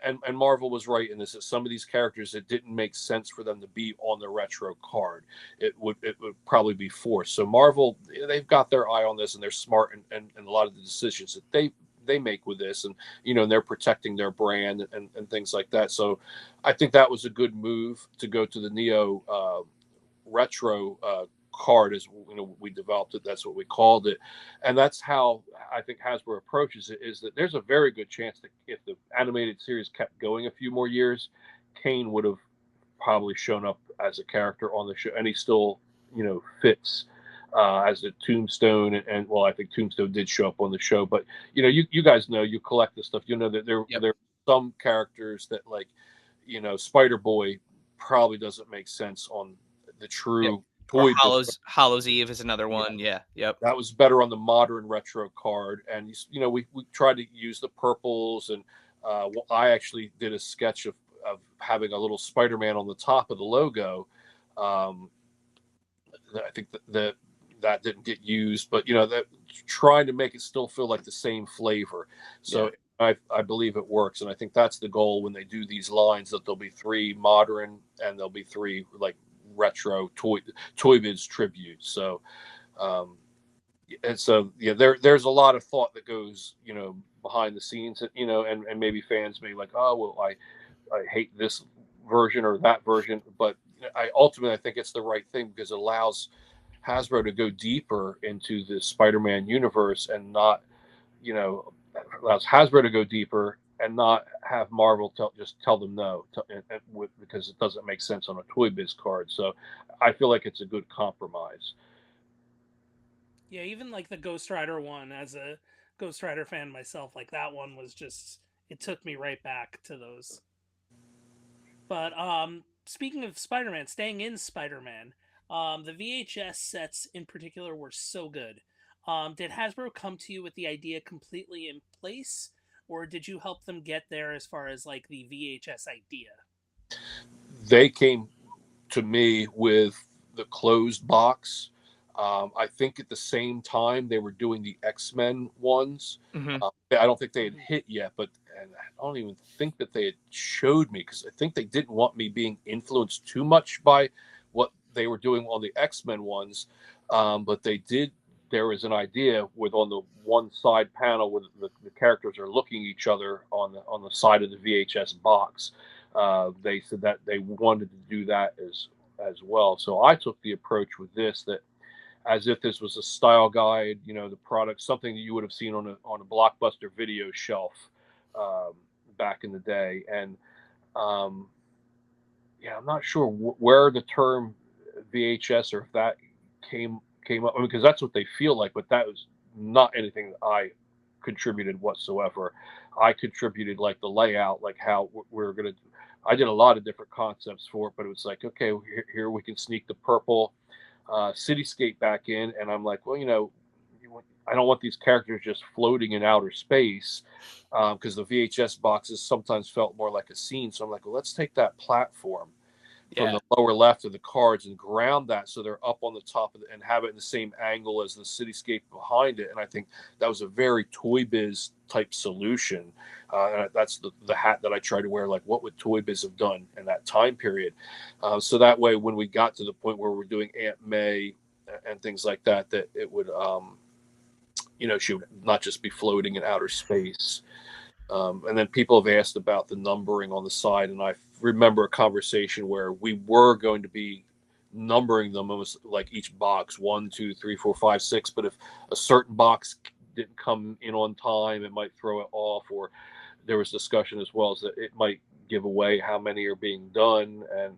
and Marvel was right in this, that some of these characters, it didn't make sense for them to be on the retro card. It would probably be forced. So Marvel, they've got their eye on this, and they're smart, and a lot of the decisions that they make with this, and and they're protecting their brand and things like that. So I think that was a good move to go to the Neo retro card, as you know, we developed it. That's what we called it, and that's how I think Hasbro approaches it. Is that there's a very good chance that if the animated series kept going a few more years, Kane would have probably shown up as a character on the show, and he still, you know, fits as a Tombstone. And well, I think Tombstone did show up on the show, but you know, you guys know, you collect this stuff. You know that there are some characters that, like, you know, Spider Boy probably doesn't make sense on the true Or toy business. Hallows Eve is another one. Yeah. Yep. That was better on the modern retro card. And you know, we tried to use the purples, and I actually did a sketch of having a little Spider-Man on the top of the logo. I think that didn't get used, but you know, that trying to make it still feel like the same flavor. So I believe it works, and I think that's the goal when they do these lines, that there'll be 3 modern and there'll be 3 like retro ToyBiz tributes. So and so yeah, there's a lot of thought that goes, you know, behind the scenes, you know, and maybe fans may like, oh well, I hate this version or that version, but I think it's the right thing, because it allows Hasbro to go deeper into the Spider-Man universe, and not, you know, allows Hasbro to go deeper and not have Marvel just tell them no, because it doesn't make sense on a Toy Biz card. So I feel like it's a good compromise. Yeah, even like the Ghost Rider one, as a Ghost Rider fan myself, like that one was just, it took me right back to those. But speaking of Spider-Man, staying in Spider-Man, the VHS sets in particular were so good. Did Hasbro come to you with the idea completely in place, or did you help them get there as far as like the VHS idea? They came to me with the closed box. I think at the same time they were doing the X-Men ones. Mm-hmm. I don't think they had hit yet, but and I don't even think that they had showed me, because I think they didn't want me being influenced too much by what they were doing on the X-Men ones. But they did. There was an idea with, on the one side panel, where the characters are looking at each other on the side of the VHS box. They said that they wanted to do that as well. So I took the approach with this, that as if this was a style guide, you know, the product, something that you would have seen on a Blockbuster video shelf um, back in the day. And um, yeah, I'm not sure where the term VHS, or if that came up, because that's what they feel like, but that was not anything that I contributed whatsoever. I contributed like the layout, like how we're gonna. I did a lot of different concepts for it, but it was like, okay, here we can sneak the purple cityscape back in, and I'm like, well, you know, I don't want these characters just floating in outer space, because the VHS boxes sometimes felt more like a scene. So I'm like, well, let's take that platform from the lower left of the cards and ground that so they're up on the top of and have it in the same angle as the cityscape behind it. And I think that was a very Toy Biz type solution. And that's the hat that I try to wear. Like, what would Toy Biz have done in that time period? So that way, when we got to the point where we're doing Aunt May and things like that, that it would, you know, she would not just be floating in outer space. And then people have asked about the numbering on the side, and I remember a conversation where we were going to be numbering them. It was like each box 1, 2, 3, 4, 5, 6. But if a certain box didn't come in on time, it might throw it off. Or there was discussion as well as that it might give away how many are being done, and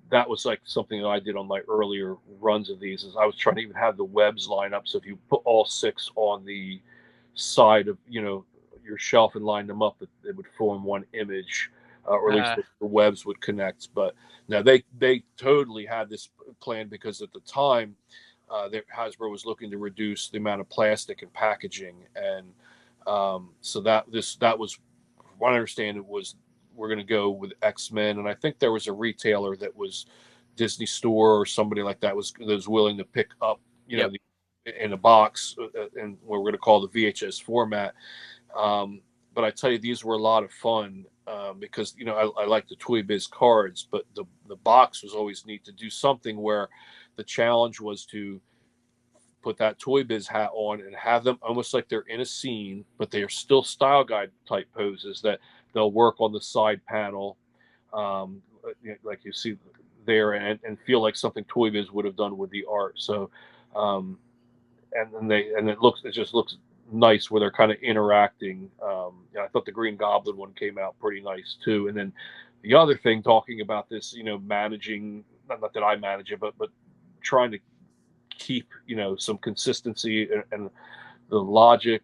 that was like something that I did on my earlier runs of these. Is I was trying to even have the webs line up, so if you put all 6 on the side of, you know, your shelf and line them up, that it would form one image, or at least the webs would connect. But now they totally had this plan, because at the time Hasbro was looking to reduce the amount of plastic and packaging, and so that was, what I understand, it was, we're going to go with X-Men, and I think there was a retailer that was Disney Store or somebody like that was willing to pick up, you know, in a box, and what we're going to call the VHS format. But I tell you, these were a lot of fun, because, you know, I like the Toy Biz cards, but the box was always neat to do something where the challenge was to put that Toy Biz hat on and have them almost like they're in a scene, but they are still style guide type poses that they'll work on the side panel. Like you see there and feel like something ToyBiz would have done with the art. So, um, and it just looks nice where they're kind of interacting. I thought the Green Goblin one came out pretty nice too. And then the other thing, talking about this, managing, not that I manage it, but trying to keep some consistency and the logic,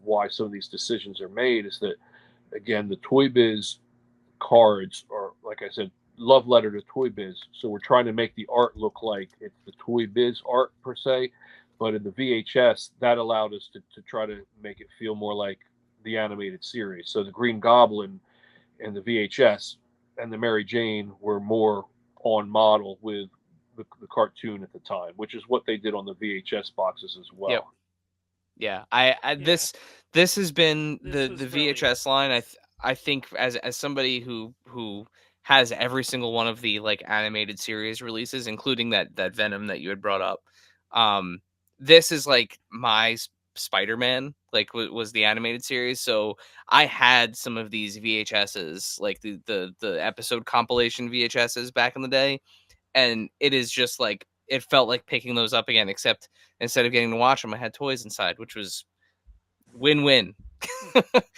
why some of these decisions are made, is that, again, the ToyBiz cards are, like I said, love letter to ToyBiz. So we're trying to make the art look like it's the ToyBiz art per se, but in the VHS, that allowed us to try to make it feel more like the animated series. So the Green Goblin in the VHS and the Mary Jane were more on model with the cartoon at the time, which is what they did on the VHS boxes as Yep. well. Yeah. Yeah. This has been This the was VHS line. I think as somebody who has every single one of the like animated series releases, including that Venom that you had brought up. Um, this is like my Spider-Man, like was the animated series. So I had some of these VHSs, like the episode compilation VHSs back in the day, and it is just like it felt like picking those up again, except instead of getting to watch them, I had toys inside, which was win-win.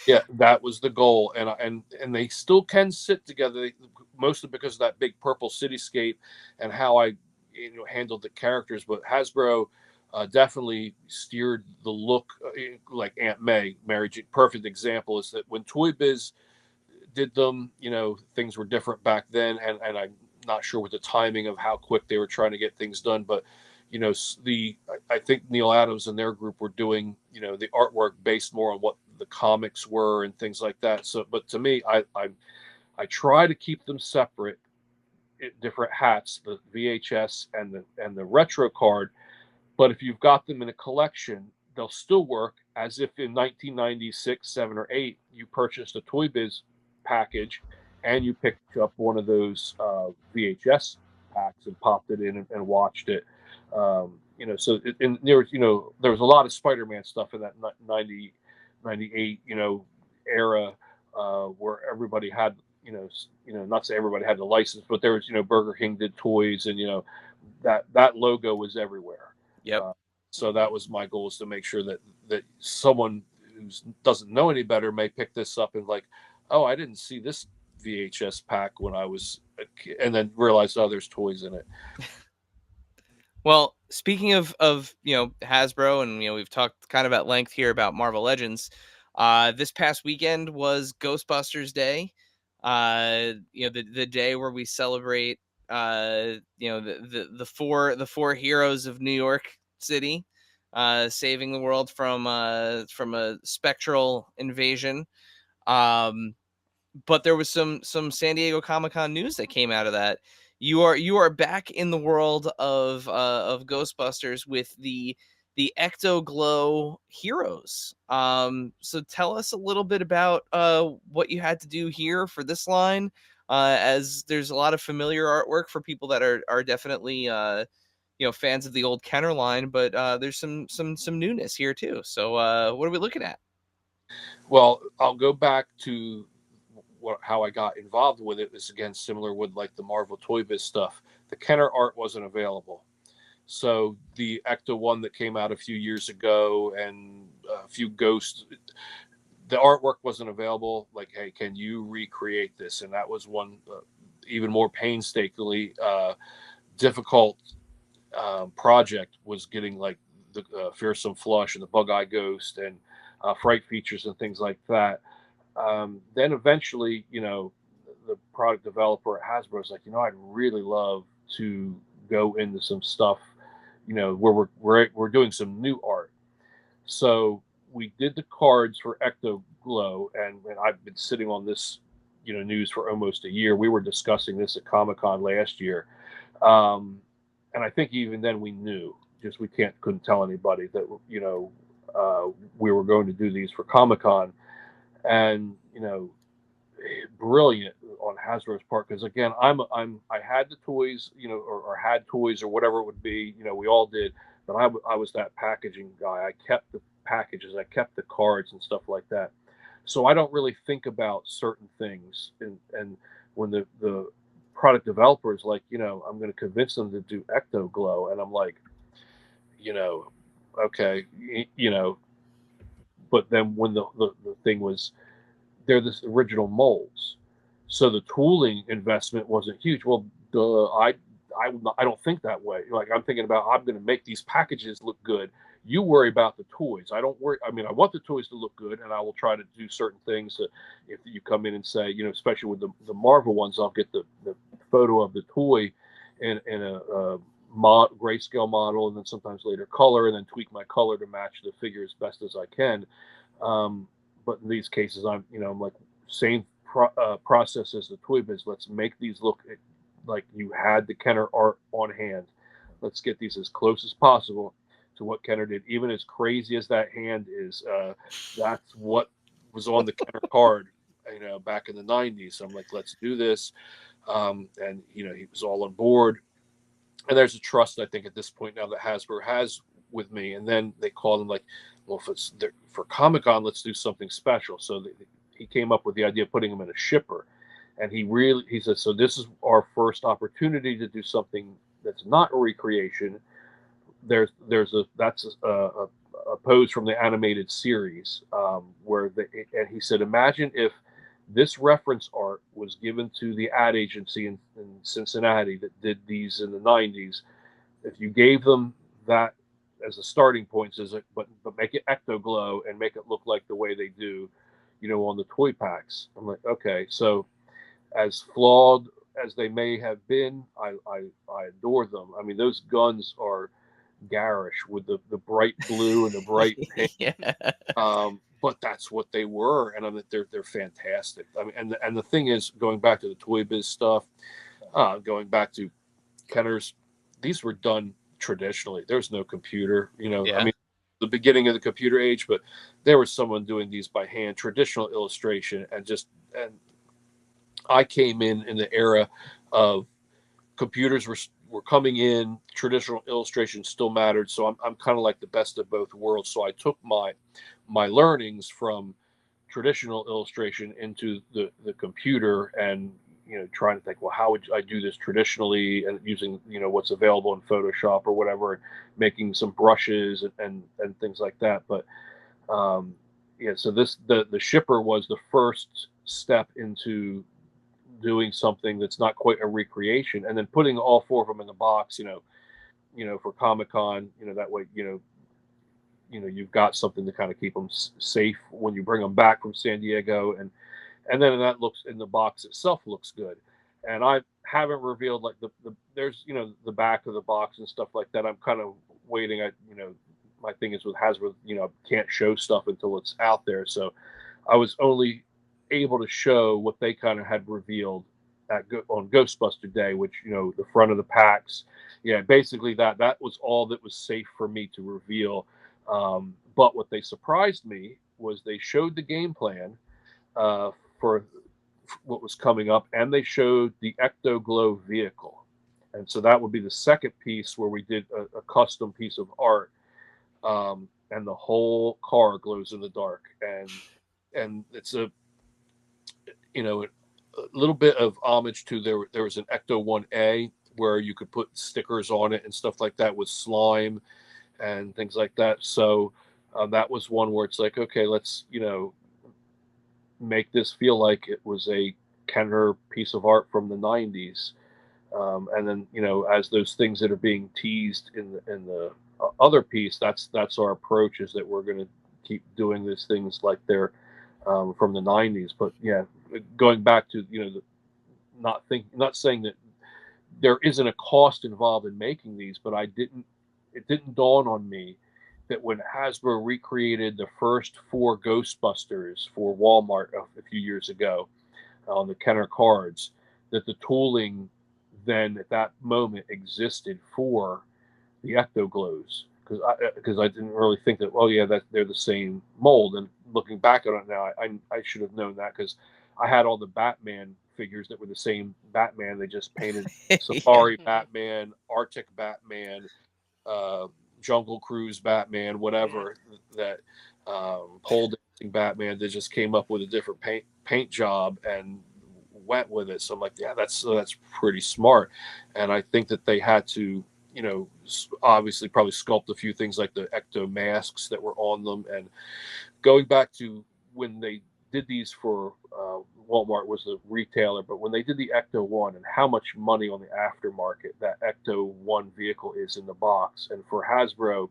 Yeah, that was the goal, and they still can sit together, mostly because of that big purple cityscape and how I handled the characters. But Hasbro definitely steered the look, like Aunt May, Mary Jane. Perfect example is that when Toy Biz did them, things were different back then, and I'm not sure with the timing of how quick they were trying to get things done, but I think Neil Adams and their group were doing the artwork based more on what the comics were and things like that. So, but to me, I try to keep them separate, different hats, the VHS and the retro card. But if you've got them in a collection, they'll still work as if in 1996, 7, or 8, you purchased a Toy Biz package and you picked up one of those VHS packs and popped it in and watched it. So there was a lot of Spider-Man stuff in that 90, 98, era where everybody had, not say everybody had the license, but there was, Burger King did toys, and that logo was everywhere. Yep. So that was my goal, is to make sure that someone who doesn't know any better may pick this up and like, oh, I didn't see this VHS pack when I was a kid, and then realize, oh, there's toys in it. Well, speaking of Hasbro, and we've talked kind of at length here about Marvel Legends. This past weekend was Ghostbusters Day. The day where we celebrate the four heroes of New York City, saving the world from a spectral invasion. But there was some San Diego Comic-Con news that came out of that. You are back in the world of Ghostbusters with the Ecto Glow heroes. So tell us a little bit about what you had to do here for this line, as there's a lot of familiar artwork for people that are definitely fans of the old Kenner line, but there's some newness here too. So what are we looking at? Well, I'll go back to how I got involved with it. Is again similar with like the Marvel Toy Biz stuff. The Kenner art wasn't available, so the Ecto one that came out a few years ago and a few Ghosts, the artwork wasn't available. Like, hey, can you recreate this? And that was one even more painstakingly difficult project, was getting like the Fearsome Flush and the Bug Eye Ghost and Fright Features and things like that. Then eventually, the product developer at Hasbro is like, I'd really love to go into some stuff, where we're doing some new art. So we did the cards for Ecto Glow, and I've been sitting on this, news for almost a year. We were discussing this at Comic-Con last year, and I think even then we knew, just we couldn't tell anybody that we were going to do these for Comic-Con. And brilliant on Hasbro's part, because again, I had the toys, or had toys or whatever it would be, we all did, but I was that packaging guy. I kept the packages, I kept the cards and stuff like that. So I don't really think about certain things, and when the product developers like, I'm going to convince them to do ecto glow, and I'm like, okay, but then when the thing was, they're the original molds, so the tooling investment wasn't huge. Well, I don't think that way. Like, I'm thinking about, I'm going to make these packages look good. You worry about the toys. I don't worry. I mean, I want the toys to look good, and I will try to do certain things. That if you come in and say, especially with the Marvel ones, I'll get the photo of the toy in a grayscale model, and then sometimes later color, and then tweak my color to match the figure as best as I can. But in these cases, I'm like, same process as the ToyBiz. Let's make these look like you had the Kenner art on hand. Let's get these as close as possible to what Kenner did. Even as crazy as that hand is, that's what was on the Kenner card, back in the 90s. So I'm like, let's do this. And, he was all on board. And there's a trust, I think, at this point now that Hasbro has with me. And then they called him like, well, if it's for Comic-Con, let's do something special. So he came up with the idea of putting him in a shipper. And he said, so this is our first opportunity to do something that's not a recreation. That's a pose from the animated series, and he said, imagine if this reference art was given to the ad agency in Cincinnati that did these in the 90s. If you gave them that as a starting point, but make it ecto glow and make it look like the way they do, on the toy packs. I'm like, okay, so as flawed as they may have been, I adore them. I mean, those guns are garish with the bright blue and the bright pink. Yeah. But that's what they were, and I mean, they're fantastic. I mean, and the thing is, going back to the ToyBiz stuff, going back to Kenner's, these were done traditionally. There's no computer, Yeah. I mean, the beginning of the computer age, but there was someone doing these by hand, traditional illustration, and I came in the era of computers were coming in, traditional illustration still mattered. So I'm kind of like the best of both worlds. So I took my learnings from traditional illustration into the computer, and trying to think, well, how would I do this traditionally, and using what's available in Photoshop or whatever, and making some brushes and things like that. But yeah, so the shipper was the first step into doing something that's not quite a recreation, and then putting all four of them in the box, for Comic-Con, that way, you've got something to kind of keep them safe when you bring them back from San Diego, and then that looks in the box itself looks good. And I haven't revealed like there's the back of the box and stuff like that. I'm kind of waiting. My thing is with Hasbro, can't show stuff until it's out there. So I was only able to show what they kind of had revealed on Ghostbuster Day, which the front of the packs, basically that was all that was safe for me to reveal. But what they surprised me was they showed the game plan for what was coming up, and they showed the Ecto Glow vehicle, and so that would be the second piece where we did a custom piece of art, and the whole car glows in the dark, and it's a little bit of homage to there was an Ecto 1A where you could put stickers on it and stuff like that with slime and things like that. So that was one where it's like, okay, let's make this feel like it was a Kenner piece of art from the 90s. And then as those things that are being teased in the other piece, that's our approach, is that we're going to keep doing these things like they're from the 90s. But yeah, going back to not saying that there isn't a cost involved in making these, but it didn't dawn on me that when Hasbro recreated the first 4 Ghostbusters for Walmart a few years ago on the Kenner cards, that the tooling then at that moment existed for the Ecto Glows, because I didn't really think that, well, yeah, that they're the same mold. And looking back on it now, I should have known that, because I had all the Batman figures that were the same Batman. They just painted Safari Batman, Arctic Batman, Jungle Cruise Batman, whatever, that pole dancing Batman. They just came up with a different paint job, and went with it. So I'm like, yeah, that's pretty smart. And I think that they had to, obviously probably sculpt a few things like the ecto masks that were on them. And going back to when they did these for Walmart was the retailer, but when they did the Ecto One and how much money on the aftermarket that Ecto One vehicle is in the box, and for Hasbro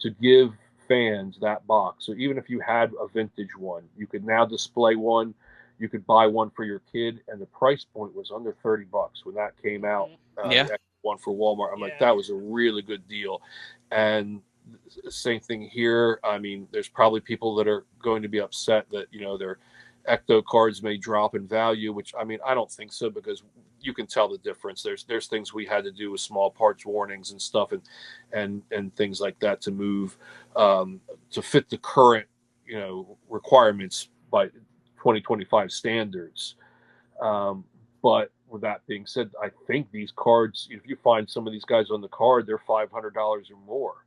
to give fans that box, so even if you had a vintage one, you could now display one, you could buy one for your kid, and the price point was under $30 when that came out. Yeah. The Ecto One for Walmart, I'm like, Yeah. that was a really good deal, and same thing here. I mean, there's probably people that are going to be upset that their Ecto cards may drop in value, which I mean, I don't think so, because you can tell the difference. There's things we had to do with small parts warnings and stuff, and things like that to move to fit the current requirements by 2025 standards. But with that being said, I think these cards, if you find some of these guys on the card, they're $500 or more.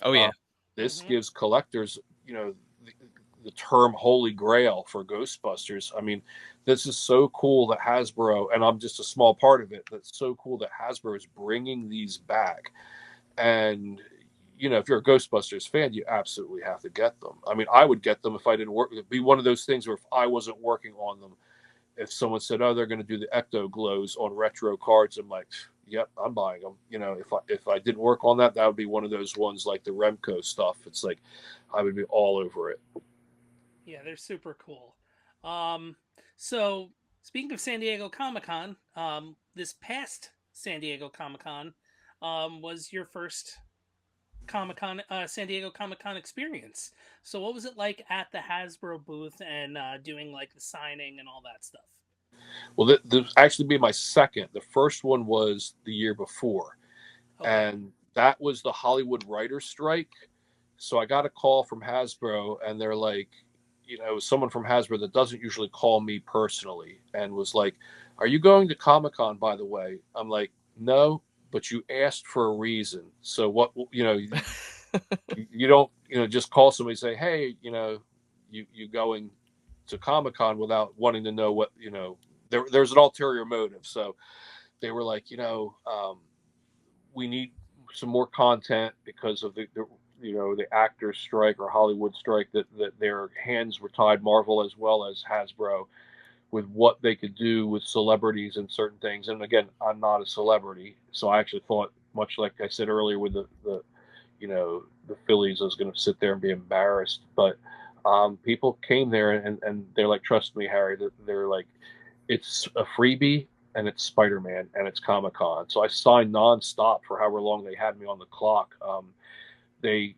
Oh yeah. This gives collectors, the term holy grail for Ghostbusters. I mean, this is so cool that Hasbro, and I'm just a small part of it, that's so cool that Hasbro is bringing these back. And, if you're a Ghostbusters fan, you absolutely have to get them. I mean, I would get them if I didn't work. It'd be one of those things where if I wasn't working on them, if someone said, "Oh, they're going to do the Ecto glows on retro cards," I'm like, "Yep, I'm buying them." If I didn't work on that, that would be one of those ones like the Remco stuff. It's like I would be all over it. Yeah, they're super cool. So speaking of San Diego Comic-Con, this past San Diego Comic-Con was your first San Diego Comic-Con experience. So what was it like at the Hasbro booth and doing like the signing and all that stuff? Well, this actually be my second. The first one was the year before, Okay. and that was the Hollywood writer's strike. So I got a call from Hasbro, and they're like, someone from Hasbro that doesn't usually call me personally, and was like, "Are you going to Comic-Con, by the way?" I'm like, "No, but you asked for a reason. So what, you don't, just call somebody and say, hey, you going to Comic-Con without wanting to know what, there's an ulterior motive." So they were like, we need some more content because of the actors strike or Hollywood strike, that their hands were tied, Marvel as well as Hasbro, with what they could do with celebrities and certain things. And again, I'm not a celebrity, so I actually thought, much like I said earlier with the Phillies, I was going to sit there and be embarrassed. But people came there, and they're like, "Trust me, Harry." They're like, "It's a freebie, and it's Spider-Man, and it's Comic-Con." So I signed nonstop for however long they had me on the clock. They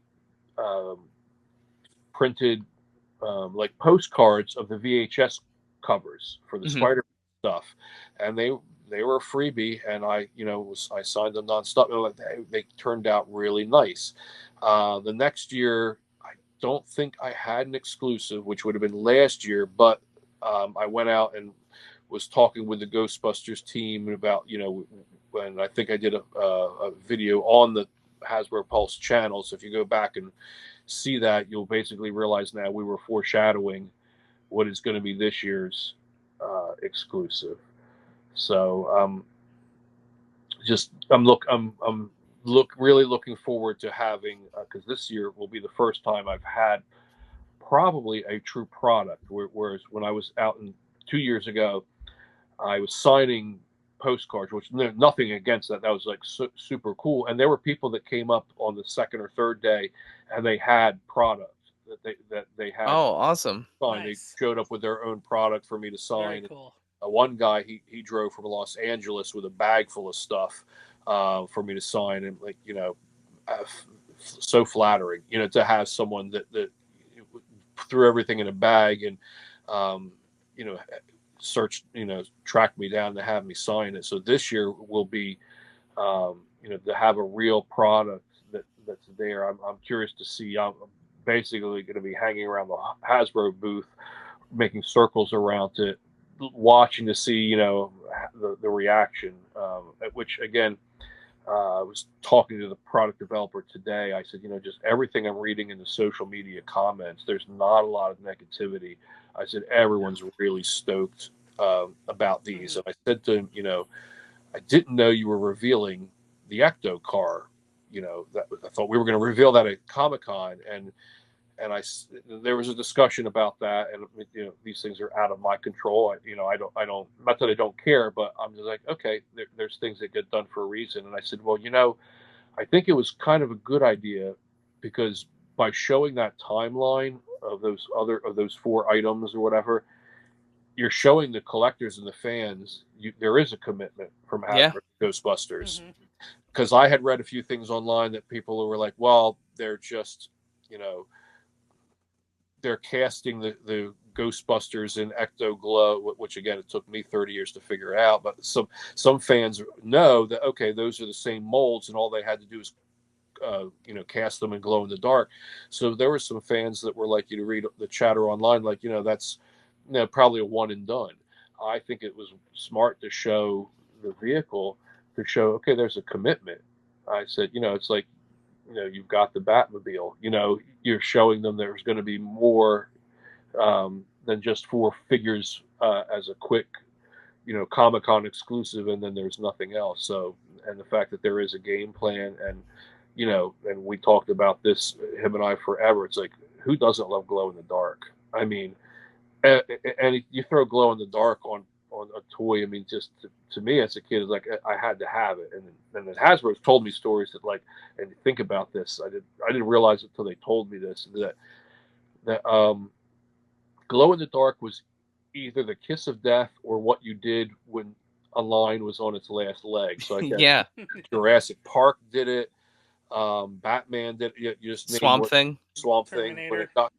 printed like postcards of the VHS covers for the Spider-Man stuff, and they were a freebie, and I signed them nonstop. They turned out really nice. The next year, I don't think I had an exclusive, which would have been last year, but I went out and was talking with the Ghostbusters team about, and I think I did a video on the Hasbro Pulse channel. So if you go back and see that, you'll basically realize now we were foreshadowing what is going to be this year's exclusive. So I'm really looking forward to having, because this year will be the first time I've had probably a true product. Whereas when I was out 2 years ago, I was signing postcards, which nothing against that. That was like super cool. And there were people that came up on the second or third day, and they had products that they had. Oh, awesome! Signed. Nice. They showed up with their own product for me to sign. Very cool. One guy, he drove from Los Angeles with a bag full of stuff for me to sign, and so flattering, to have someone that threw everything in a bag and tracked me down to have me sign it. So this year will be to have a real product that's there. I'm curious to see. I'm basically going to be hanging around the Hasbro booth, making circles around it, watching to see the reaction. Which again, I was talking to the product developer today. I said, just everything I'm reading in the social media comments, there's not a lot of negativity. I said everyone's really stoked about these. And I said to him, I didn't know you were revealing the Ecto car. That I thought we were going to reveal that at Comic-Con, and there was a discussion about that, and these things are out of my control. I don't, not that I don't care, but I'm just like, okay, there's things that get done for a reason. And I said, well, I think it was kind of a good idea, because by showing that timeline of those 4 items or whatever, you're showing the collectors and the fans there is a commitment from Yeah. Hasbro to Ghostbusters. Mm-hmm. Because I had read a few things online that people were like, well, they're just, they're casting the Ghostbusters in Ecto Glow, which again, it took me 30 years to figure out. But some fans know that, okay, those are the same molds, and all they had to do is cast them in glow in the dark. So there were some fans that were like, read the chatter online, like, that's probably a one and done. I think it was smart to show the vehicle, to show, okay, there's a commitment. I said, it's like, you've got the Batmobile, you're showing them there's going to be more than just 4 figures as a quick, Comic-Con exclusive, and then there's nothing else. So, and the fact that there is a game plan, and and we talked about this, him and I, forever. It's like, who doesn't love glow in the dark? I mean, and you throw glow in the dark on a toy. I mean, just to me as a kid, it's like I had to have it. And then Hasbro's told me stories that, like, and think about this. I didn't realize it until they told me this, that glow in the dark was either the kiss of death or what you did when a line was on its last leg. So I guess Yeah. Jurassic Park did it. Batman did it. You just Swamp Thing. Swamp Thing. When Terminator. it got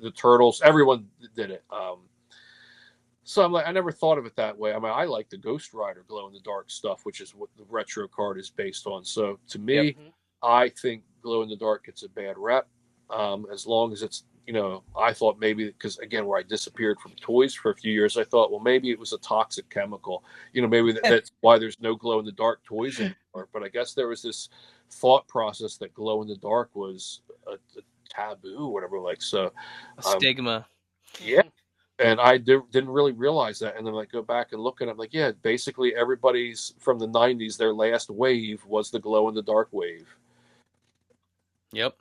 the Turtles, everyone did it. So I'm like, I never thought of it that way. I mean, I like the Ghost Rider glow in the dark stuff, which is what the retro card is based on. So to me, Yep. I think glow in the dark gets a bad rep, as long as it's, I thought maybe, because again, where I disappeared from toys for a few years, I thought, well, maybe it was a toxic chemical. Maybe that's why there's no glow in the dark toys anymore. But I guess there was this thought process that glow in the dark was a taboo, whatever. Like, so A stigma. yeah. And I didn't really realize that. And then I go back and look at it, I'm like, yeah, basically everybody's from the 90s, their last wave was the glow in the dark wave. Yep.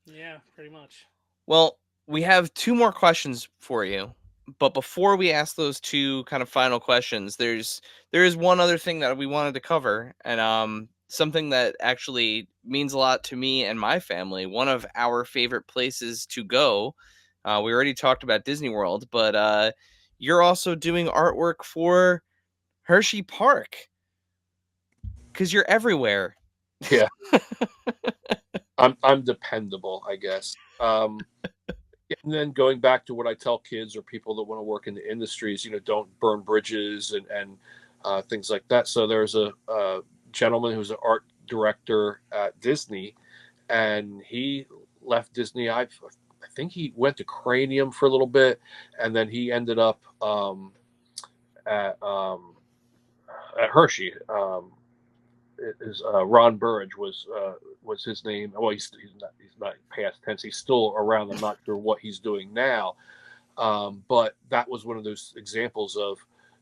Yeah, pretty much. Well, we have 2 more questions for you. But before we ask those 2 kind of final questions, there is one other thing that we wanted to cover, and something that actually means a lot to me and my family. One of our favorite places to go. We already talked about Disney World, but you're also doing artwork for Hershey Park, because you're everywhere. Yeah. I'm dependable, I guess. And then going back to what I tell kids or people that want to work in the industries, don't burn bridges and things like that. So there's a gentleman who's an art director at Disney, and he left Disney. I think he went to Cranium for a little bit, and then he ended up at Hershey. Ron Burridge was his name. Well, he's not past tense. He's still around. I'm not sure what he's doing now, but that was one of those examples of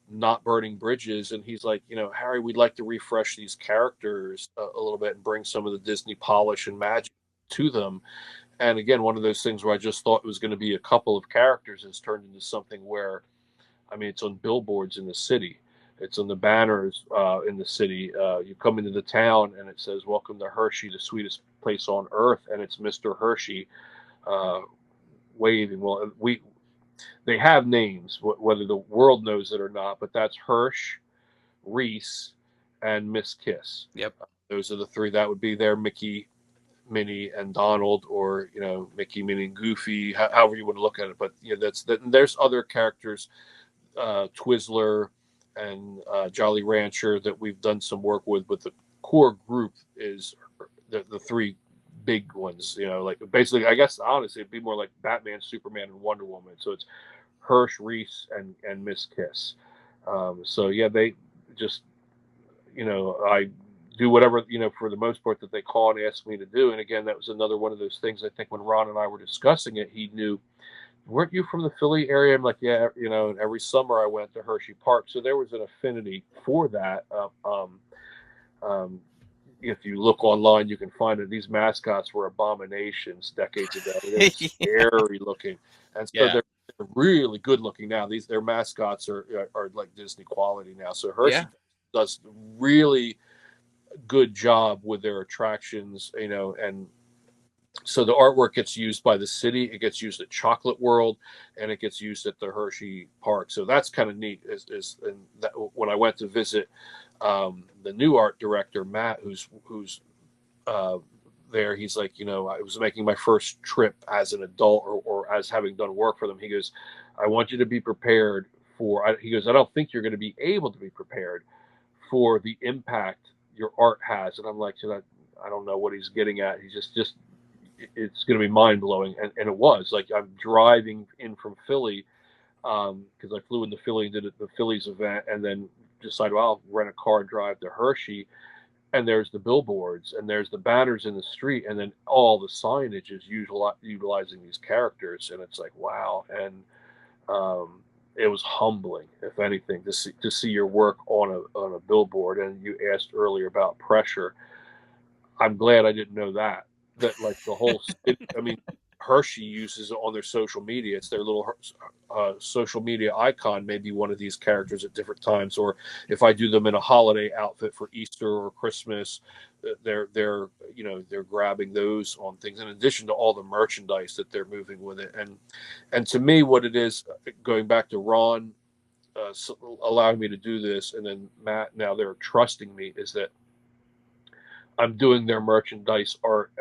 not burning bridges. And he's like, Harry, we'd like to refresh these characters a little bit and bring some of the Disney polish and magic to them. And again, one of those things where I just thought it was going to be a couple of characters has turned into something where, I mean, it's on billboards in the city. It's on the banners in the city. You come into the town and it says, "Welcome to Hershey, the sweetest place on earth," and it's Mr. Hershey waving. Well, they have names, whether the world knows it or not, but that's Hirsch, Reese, and Miss Kiss. Yep. Those are the 3. That would be their Mickey, Minnie, and Donald, or Mickey, Minnie, and Goofy, however you want to look at it. But there's other characters, Twizzler and Jolly Rancher, that we've done some work with, but the core group is the 3 big ones. Like basically, I guess honestly, it'd be more like Batman, Superman, and Wonder Woman. So it's Hirsch, Reese, and Miss Kiss. So yeah, they just I do whatever for the most part that they call and ask me to do. And again, that was another one of those things. I think when Ron and I were discussing it, he knew weren't you from the Philly area? I'm like, yeah, and every summer I went to Hershey Park, so there was an affinity for that. Um, if you look online, you can find that these mascots were abominations decades ago. They were scary looking, and so Yeah. they're really good looking now. Their mascots are like Disney quality now. So Yeah. Hershey does really good job with their attractions, and so the artwork gets used by the city, it gets used at Chocolate World, and it gets used at the Hershey Park. So that's kind of neat. And that, when I went to visit the new art director Matt, who's uh, there, he's like, I was making my first trip as an adult, or as having done work for them. He goes, I want you to be prepared for. He goes, I don't think you're going to be able to be prepared for the impact your art has. And I'm like, I don't know what he's getting at. He's just it's going to be mind blowing, and it was. Like, I'm driving in from Philly because I flew into Philly and did the Phillies event, and then decided, well, I'll rent a car and drive to Hershey. And there's the billboards, and there's the banners in the street, and then all the signage is utilizing these characters, and it's like, wow. And it was humbling, if anything, to see your work on a billboard. And you asked earlier about pressure. I'm glad I didn't know that like the whole city, I mean, Hershey uses it on their social media. It's their little social media icon, maybe one of these characters at different times. Or if I do them in a holiday outfit for Easter or Christmas, they're grabbing those on things, in addition to all the merchandise that they're moving with it. And to me, what it is, going back to Ron allowing me to do this, and then Matt, now they're trusting me, is that I'm doing their merchandise art,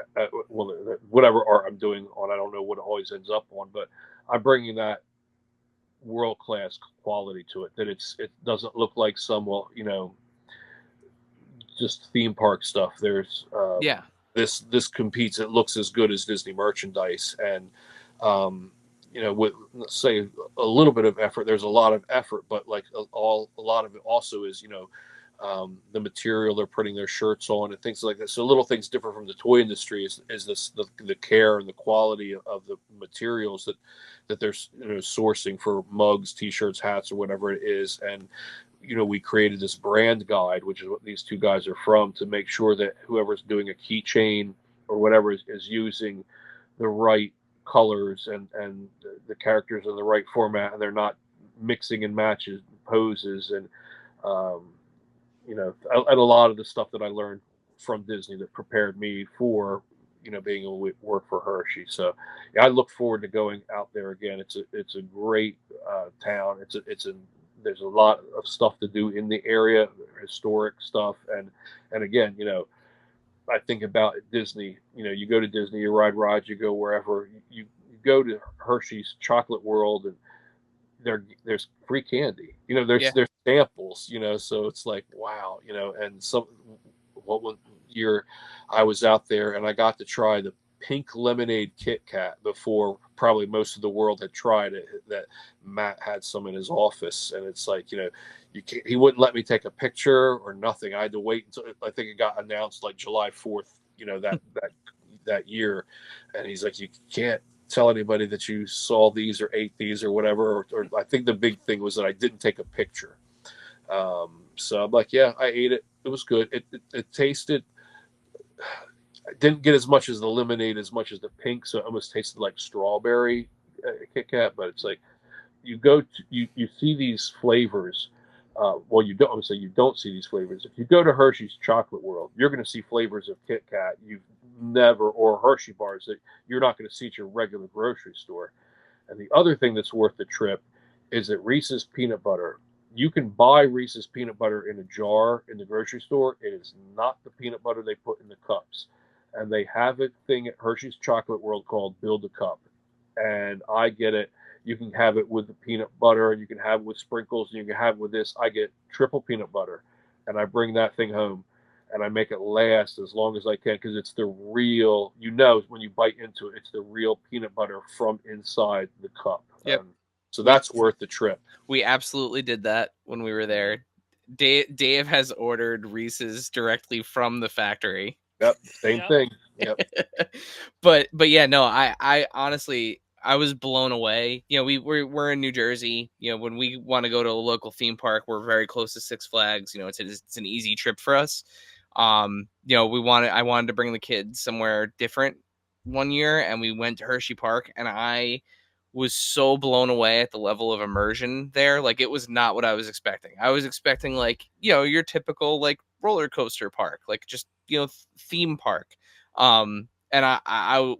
whatever art I'm doing on. I don't know what it always ends up on, but I'm bringing that world class quality to it. That it doesn't look like some, just theme park stuff. There's Yeah. this competes. It looks as good as Disney merchandise, and with, let's say, a little bit of effort. There's a lot of effort, but like a lot of it also is, the material they're putting their shirts on and things like that. So little things different from the toy industry is this the care and the quality of the materials that they're sourcing for mugs, t-shirts, hats, or whatever it is. And we created this brand guide, which is what these two guys are from, to make sure that whoever's doing a keychain or whatever is using the right colors and the characters in the right format, and they're not mixing and matches poses. And and a lot of the stuff that I learned from Disney that prepared me for, being able to work for Hershey. So yeah, I look forward to going out there again. It's a great town. There's a lot of stuff to do in the area, historic stuff. And again, I think about Disney, you go to Disney, you ride rides, you go wherever, you go to Hershey's Chocolate World, and there's free candy, Yeah. there's samples, so it's like, wow, and what one year I was out there and I got to try the pink lemonade Kit Kat before probably most of the world had tried it, that Matt had some in his office. And it's like, he wouldn't let me take a picture or nothing. I had to wait until, I think it got announced like July 4th, that year. And he's like, you can't tell anybody that you saw these or ate these or whatever. Or I think the big thing was that I didn't take a picture. So I'm like, yeah, I ate it. It was good. It tasted, I didn't get as much as the lemonade, as much as the pink. So it almost tasted like strawberry Kit Kat. But it's like, you see these flavors. Well, you don't. I would say you don't see these flavors. If you go to Hershey's Chocolate World, you're going to see flavors of Kit Kat you've never, or Hershey bars that you're not going to see at your regular grocery store. And the other thing that's worth the trip is that Reese's peanut butter. You can buy Reese's peanut butter in a jar in the grocery store. It is not the peanut butter they put in the cups. And they have a thing at Hershey's Chocolate World called Build a Cup. And I get it. You can have it with the peanut butter, and you can have it with sprinkles, and you can have it with this. I get triple peanut butter, and I bring that thing home, and I make it last as long as I can, because it's the real, when you bite into it, it's the real peanut butter from inside the cup. Yep. So that's worth the trip. We absolutely did that when we were there. Dave has ordered Reese's directly from the factory. Yep, same thing. Yep. but yeah, no, I honestly, I was blown away. You know, we're in New Jersey. You know, when we want to go to a local theme park, we're very close to Six Flags. You know, it's an easy trip for us. You know, I wanted to bring the kids somewhere different one year, and we went to Hershey Park, and I was so blown away at the level of immersion there. Like, it was not what I was expecting. I was expecting, like, you know, your typical like roller coaster park, like just, you know, theme park. And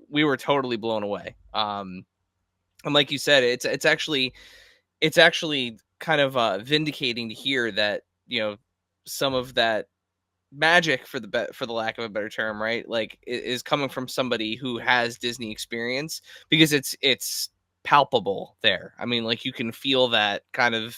we were totally blown away. And like you said, it's actually kind of vindicating to hear that, you know, some of that magic, for the lack of a better term, right, like, is coming from somebody who has Disney experience, because it's palpable there. I mean, like, you can feel that kind of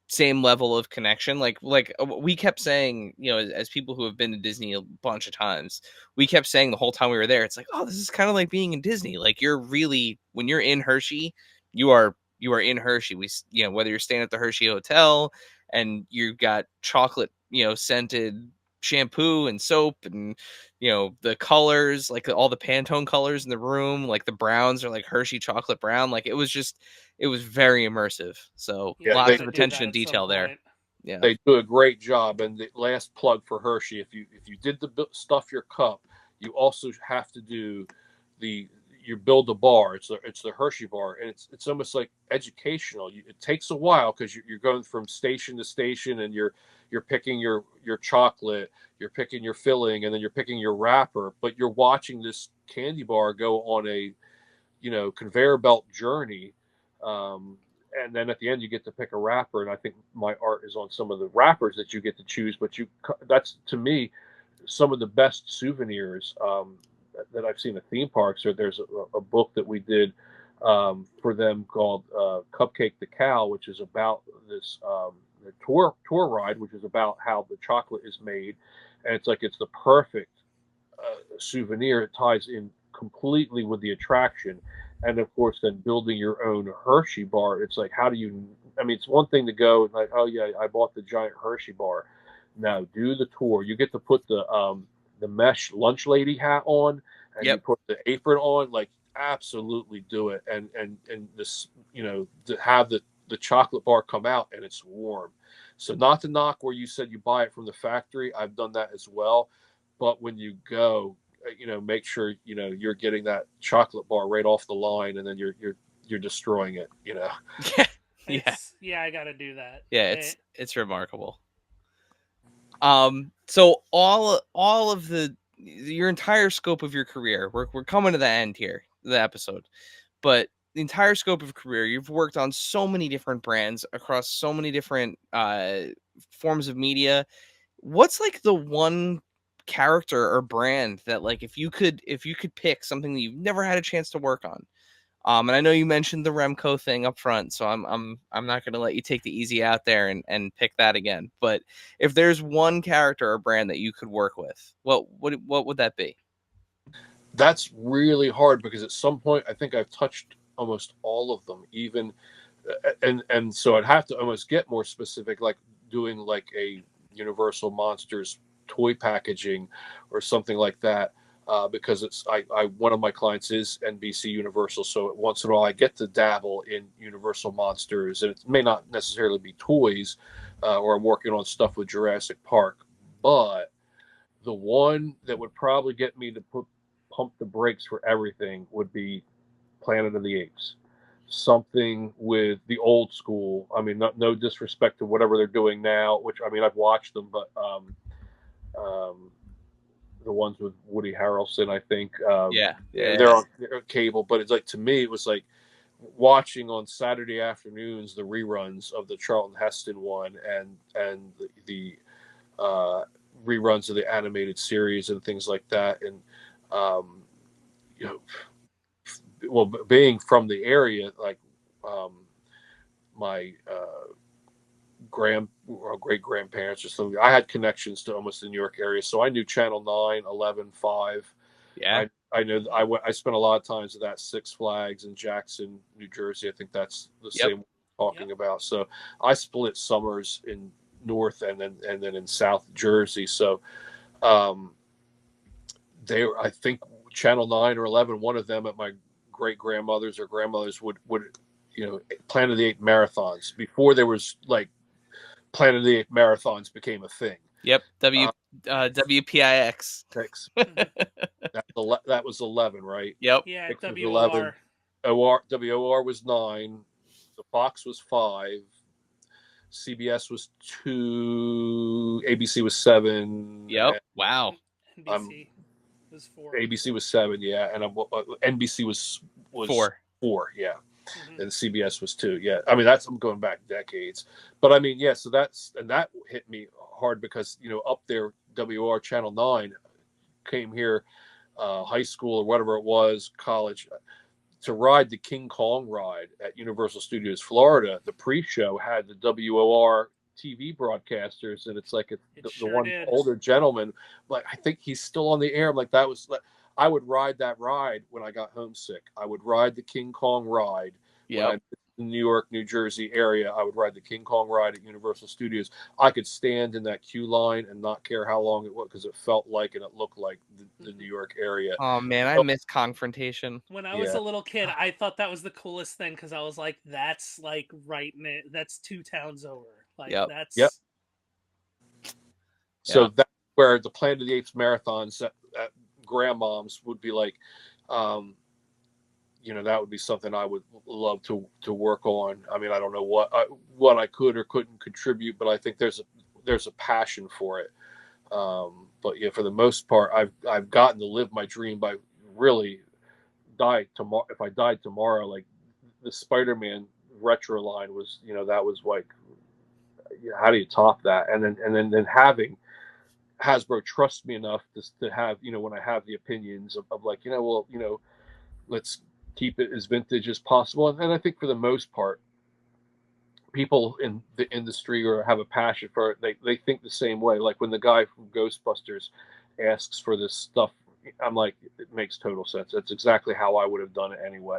same level of connection. We kept saying, you know, as people who have been to Disney a bunch of times, we kept saying the whole time we were there, it's like, oh, this is kind of like being in Disney. Like, you're really, when you're in Hershey, you are in Hershey. You know, whether you're staying at the Hershey Hotel and you've got chocolate, you know, scented shampoo and soap, and, you know, the colors, like all the Pantone colors in the room, like the browns are like Hershey chocolate brown. Like, it was very immersive. So Yeah, Yeah, I lots gotta of do attention that to at some detail there. point. Yeah. they do a great job. And the last plug for Hershey, if you did the stuff your cup, you also have to do the you build a bar. It's the Hershey bar, and it's almost like educational. It takes a while because you're going from station to station, and you're picking your chocolate, you're picking your filling, and then you're picking your wrapper. But you're watching this candy bar go on a, you know, conveyor belt journey. And then at the end you get to pick a wrapper, and I think my art is on some of the wrappers that you get to choose. But that's, to me, some of the best souvenirs that I've seen at theme parks. Or there's a book that we did for them called Cupcake the Cow, which is about this the tour ride, which is about how the chocolate is made. And it's the perfect souvenir. It ties in completely with the attraction. And of course, then building your own Hershey bar. It's like, how do you? I mean, it's one thing to go and like, oh yeah, I bought the giant Hershey bar. Now do the tour. You get to put the mesh lunch lady hat on, and you Yep. put the apron on. Like, absolutely do it. And this, you know, to have the chocolate bar come out and it's warm. So, not to knock where you said you buy it from the factory. I've done that as well. But when you go, you know, make sure, you know, you're getting that chocolate bar right off the line, and then you're destroying it. You know. Yeah. Yeah. Yeah, I gotta do that. Yeah. It's remarkable. So all of your entire scope of your career, we're coming to the end here, the episode, but the entire scope of career, you've worked on so many different brands across so many different forms of media. What's like the one character or brand that, like, if you could pick something that you've never had a chance to work on? And I know you mentioned the Remco thing up front, so I'm not going to let you take the easy out there and pick that again. But if there's one character or brand that you could work with, what would that be? That's really hard because at some point I think I've touched almost all of them, even, and so I'd have to almost get more specific, like doing like a Universal Monsters toy packaging or something like that. Because I one of my clients is NBC Universal, so once in a while I get to dabble in Universal Monsters, and it may not necessarily be toys, or I'm working on stuff with Jurassic Park. But the one that would probably get me to pump the brakes for everything would be Planet of the Apes. Something with the old school. I mean, no disrespect to whatever they're doing now, which, I mean, I've watched them, but um, the ones with Woody Harrelson, I think, Yeah, yeah, they're on cable. But it's like, to me, it was like watching on Saturday afternoons the reruns of the Charlton Heston one, and the uh, reruns of the animated series and things like that. And you know, well, being from the area, like, um, my grand or great grandparents or something, I had connections to almost the New York area, so I knew Channel 9, 11, 5. yeah. I know I spent a lot of times at that Six Flags in Jackson, New Jersey. I think that's the Yep. same one we're talking Yep. about. So I split summers in North and then in South Jersey. So I think Channel 9 or 11, one of them at my great grandmothers or grandmothers would Planet of the Apes marathons before there was like Planet of the Apes marathons became a thing. Yep. WPIX. Six. Mhm. That was 11, right? Yep. Yeah, Six was WOR. 11. WOR was 9. The Fox was 5. CBS was 2. ABC was 7. Yep. Wow. NBC was 4. ABC was 7, yeah, and NBC was 4. 4, yeah, Mhm. and CBS was 2, yeah. I mean, I'm going back decades, but I mean, yeah. So that hit me hard because up there, WR Channel 9 came here, high school or whatever it was, college, to ride the King Kong ride at Universal Studios Florida. The pre-show had the WOR TV broadcasters, and it's like the one did. older gentleman. Like, I think he's still on the air. I'm like, that was. I would ride that ride when I got homesick. I would ride the King Kong ride. Yep. When I'm in the New York, New Jersey area, I would ride the King Kong ride at Universal Studios. I could stand in that queue line and not care how long it was because it felt like and it looked like the New York area. Oh man, I miss confrontation. When I was Yeah. a little kid, I thought that was the coolest thing because I was like, "That's like right in it. That's 2 towns over. Like Yep. that's." Yep. So Yeah. that's where the Planet of the Apes marathons at grandmom's would be like, that would be something I would love to work on. I mean, I don't know what I could or couldn't contribute, but I think there's a passion for it. But yeah, for the most part, I've gotten to live my dream by really die tomorrow. If I died tomorrow, like the Spider-Man retro line was, that was like, how do you top that? And then having Hasbro trust me enough to have, when I have the opinions of like, let's keep it as vintage as possible. And I think for the most part, people in the industry or have a passion for it, they think the same way. Like when the guy from Ghostbusters asks for this stuff, I'm like, it makes total sense. That's exactly how I would have done it anyway.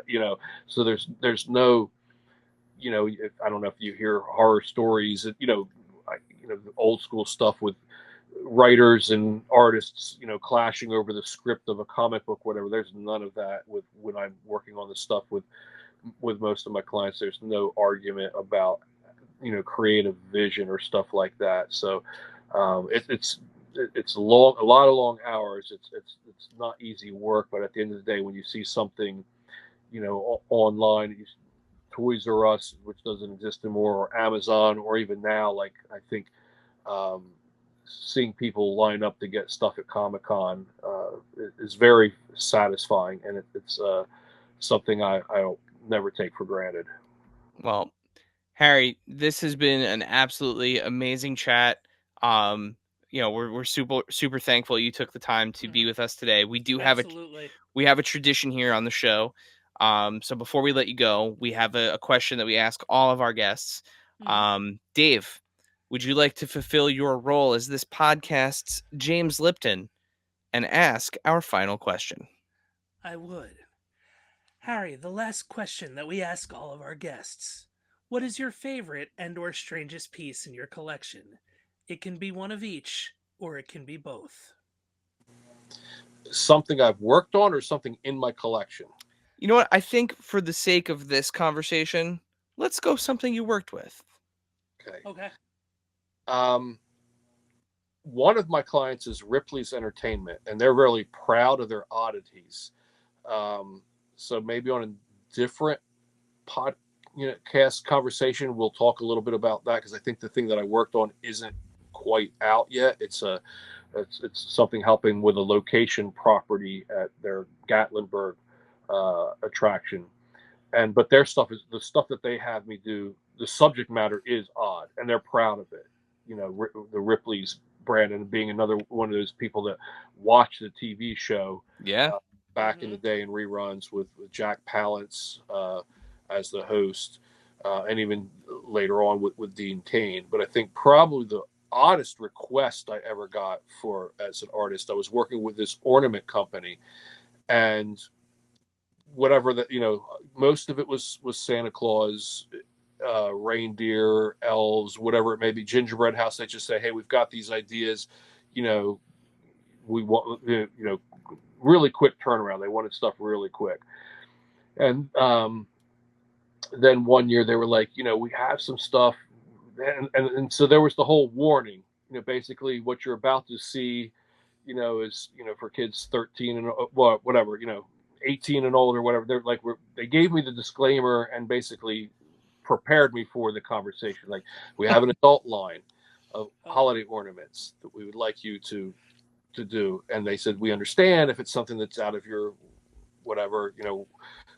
So there's no, I don't know if you hear horror stories, the old school stuff with writers and artists, clashing over the script of a comic book, whatever. There's none of that when I'm working on the stuff with most of my clients. There's no argument about, creative vision or stuff like that. So it's a lot of long hours. It's not easy work, but at the end of the day, when you see something, online, Toys R Us, which doesn't exist anymore, or Amazon, or even now, like I think seeing people line up to get stuff at Comic-Con is very satisfying, and it's something I'll never take for granted. Well, Harry, this has been an absolutely amazing chat. We're super thankful you took the time to be with us today. We do have Absolutely. we have a tradition here on the show. So before we let you go, we have a question that we ask all of our guests. Dave, would you like to fulfill your role as this podcast's James Lipton and ask our final question? I would. Harry, the last question that we ask all of our guests. What is your favorite and/or strangest piece in your collection? It can be one of each, or it can be both. Something I've worked on or something in my collection? You know what? I think for the sake of this conversation, let's go something you worked with. Okay. One of my clients is Ripley's Entertainment, and they're really proud of their oddities. So maybe on a different podcast conversation, we'll talk a little bit about that, because I think the thing that I worked on isn't quite out yet. It's something helping with a location property at their Gatlinburg attraction, but their stuff is the stuff that they have me do. The subject matter is odd, and they're proud of it. The Ripley's brand, and being another one of those people that watch the TV show. Yeah. Back in the day in reruns with Jack Palance as the host, and even later on with Dean Cain. But I think probably the oddest request I ever got as an artist, I was working with this ornament company, and whatever that, most of it was Santa Claus, reindeer, elves, whatever it may be, gingerbread house. They just say, hey, we've got these ideas, we want, really quick turnaround. They wanted stuff really quick. And then one year they were like, we have some stuff, and so there was the whole warning. Basically what you're about to see, is for kids 13 and well, whatever, 18 and older, whatever. They're like, they gave me the disclaimer and basically prepared me for the conversation. Like, we have an adult line of holiday ornaments that we would like you to do, and they said, we understand if it's something that's out of your whatever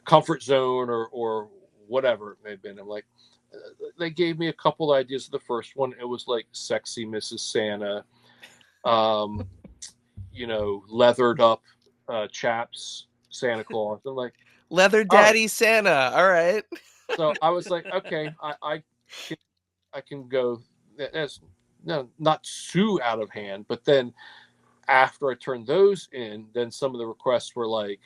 comfort zone or whatever it may have been. I'm like, they gave me a couple ideas. The first one, it was like sexy Mrs. Santa, leathered up chaps Santa Claus. I'm like, Leather Daddy Santa. All right. So I was like, okay, I can go. That's not too out of hand. But then after I turned those in, then some of the requests were like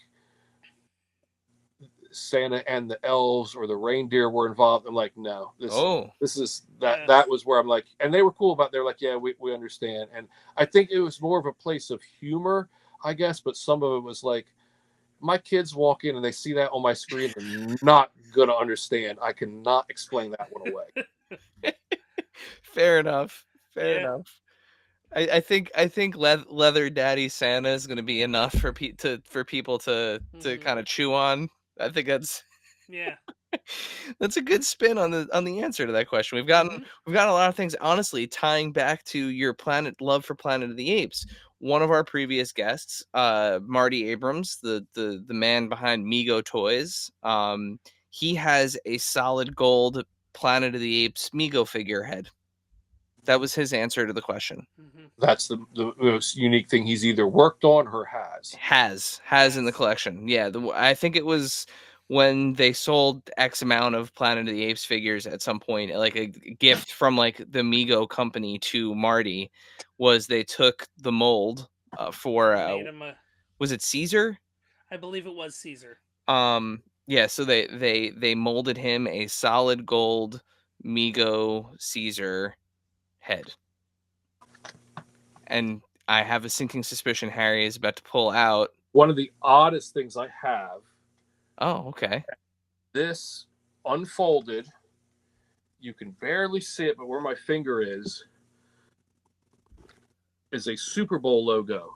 Santa and the elves or the reindeer were involved. I'm like, no, this is that. That was where I'm like, and they were cool about it. They're like, yeah, we understand. And I think it was more of a place of humor, I guess, but some of it was like, my kids walk in and they see that on my screen, they're not gonna understand. I cannot explain that one away. Fair enough. Enough. I think Leather Daddy Santa is going to be enough for people to kind of chew on. I think that's that's a good spin on the answer to that question. We've gotten a lot of things, honestly, tying back to your love for Planet of the Apes. One of our previous guests, Marty Abrams, the man behind Mego Toys, he has a solid gold Planet of the Apes Mego figure head. That was his answer to the question. That's the most unique thing he's either worked on or has in the collection. Yeah, I think it was when they sold X amount of Planet of the Apes figures at some point, like a gift from like the Mego company to Marty, was they took the mold for was it Caesar? I believe it was Caesar. Yeah, so they molded him a solid gold Mego Caesar head. And I have a sinking suspicion Harry is about to pull out one of the oddest things I have. Oh, okay. This unfolded. You can barely see it, but where my finger is a Super Bowl logo.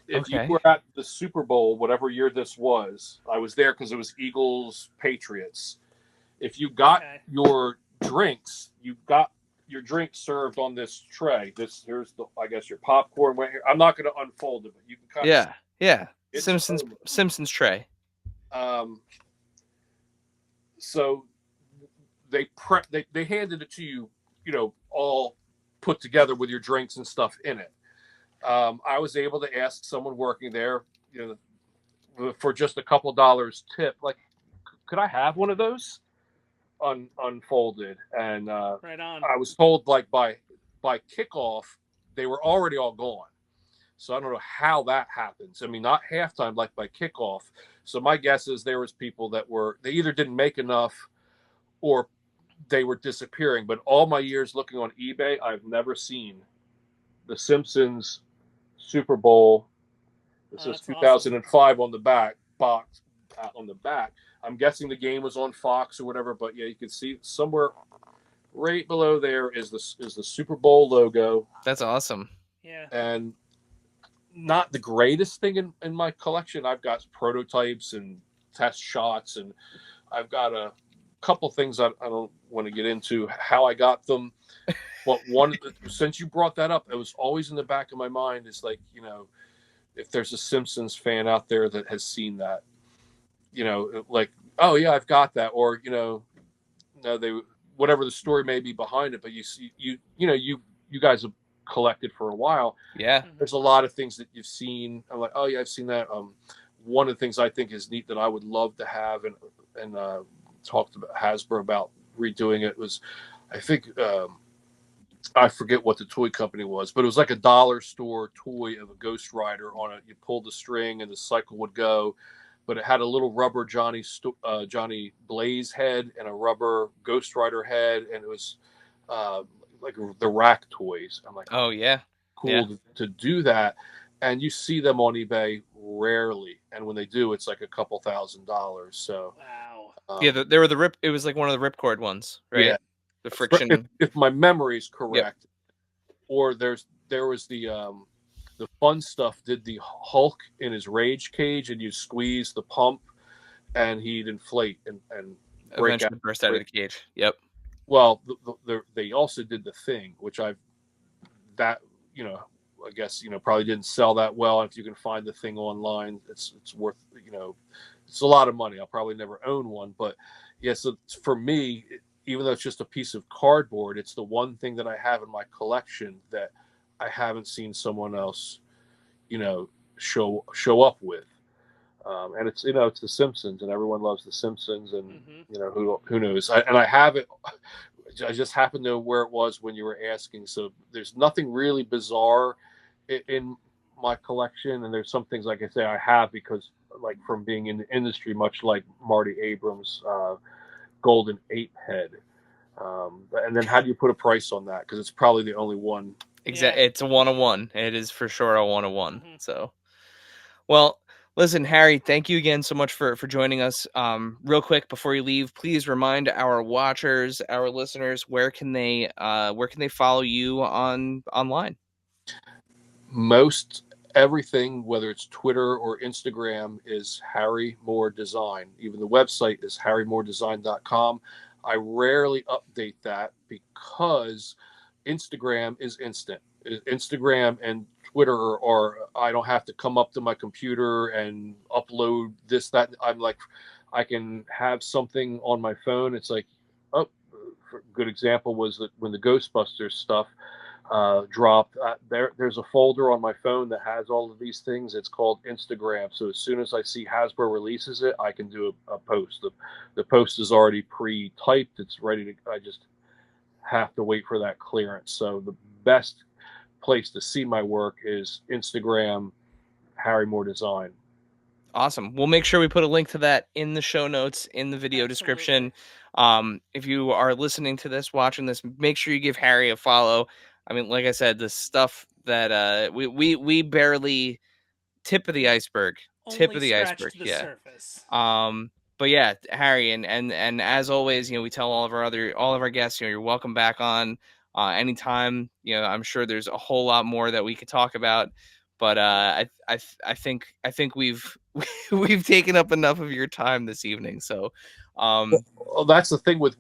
If you were at the Super Bowl, whatever year this was, I was there because it was Eagles Patriots. If you got your drinks, you got your drink served on this tray. Here's I guess your popcorn went here. I'm not going to unfold it, but you can kind of Simpsons tray. So they handed it to you, all put together with your drinks and stuff in it. I was able to ask someone working there, for just a couple dollars tip, like, could I have one of those unfolded? And right on. I was told, like, by kickoff they were already all gone. So I don't know how that happens. I mean, not halftime, like by kickoff. So my guess is there was people that they either didn't make enough or they were disappearing. But all my years looking on eBay, I've never seen the Simpsons Super Bowl. This is 2005 awesome. On the back box on the back. I'm guessing the game was on Fox or whatever, but yeah, you can see somewhere right below there is the Super Bowl logo. That's awesome. Yeah. And not the greatest thing in my collection. I've got prototypes and test shots, and I've got a couple things I don't want to get into how I got them. But since you brought that up, it was always in the back of my mind. It's like, if there's a Simpsons fan out there that has seen that, like, oh yeah, I've got that, or no, they whatever the story may be behind it, but you see, you guys have collected for a while. Yeah, there's a lot of things that you've seen. I'm like, oh yeah, I've seen that. One of the things I think is neat that I would love to have and talked about Hasbro about redoing it was, I think. I forget what the toy company was, but it was like a dollar store toy of a Ghost Rider on it. You pulled the string and the cycle would go, but it had a little rubber Johnny Blaze head and a rubber Ghost Rider head, and it was like the rack toys. I'm like, oh yeah, cool to do that. and you see them on eBay rarely. And when they do, it's like a couple $1,000s. So, Wow. Yeah, there were the rip. It was like one of the ripcord ones, yeah, right? The friction. if my memory is Yep. correct, or there was the fun stuff. Did the Hulk in his rage cage, and you squeeze the pump, and he'd inflate and break out. Eventually burst out of the cage. Yep. Well, they also did the Thing, which that you know I guess probably didn't sell that well. If you can find the Thing online, it's worth it's a lot of money. I'll probably never own one, but yeah. So for me, even though it's just a piece of cardboard, it's the one thing that I have in my collection that I haven't seen someone else show up with. And it's it's The Simpsons, and everyone loves The Simpsons, and who knows? I have it. I just happened to know where it was when you were asking. So there's nothing really bizarre in my collection, and there's some things, like I say, I have because, like, from being in the industry, much like Marty Abrams' Golden Ape Head. And then how do you put a price on that? Because it's probably the only one. Exactly. Yeah. It's a 101. It is for sure a 101. Mhm. So, well, listen, Harry, thank you again so much for joining us. Real quick before you leave, please remind our watchers, our listeners, where can they follow you online? Most everything, whether it's Twitter or Instagram, is Harry Moore Design. Even the website is harrymoredesign.com. I rarely update that because Instagram is instant. Instagram and Twitter are I don't have to come up to my computer and upload this, that. I'm like, I can have something on my phone. It's like, oh, a good example was that when the Ghostbusters stuff dropped. There's a folder on my phone that has all of these things. It's called Instagram. So as soon as I see Hasbro releases it, I can do a post. The post is already pre-typed. It's ready to. I just have to wait for that clearance. So the best place to see my work is Instagram, Harry Moore Design. Awesome. We'll make sure we put a link to that in the show notes, in the video description. If you are listening to this, watching this, make sure you give Harry a follow. I mean, like I said, the stuff that we barely tip of the iceberg. Tip Only of the iceberg, scratched the yeah. surface. But yeah, Harry, and as always, we tell all of our guests, you're welcome back on anytime. I'm sure there's a whole lot more that we could talk about, but I think we've we've taken up enough of your time this evening. So, Well, that's the thing with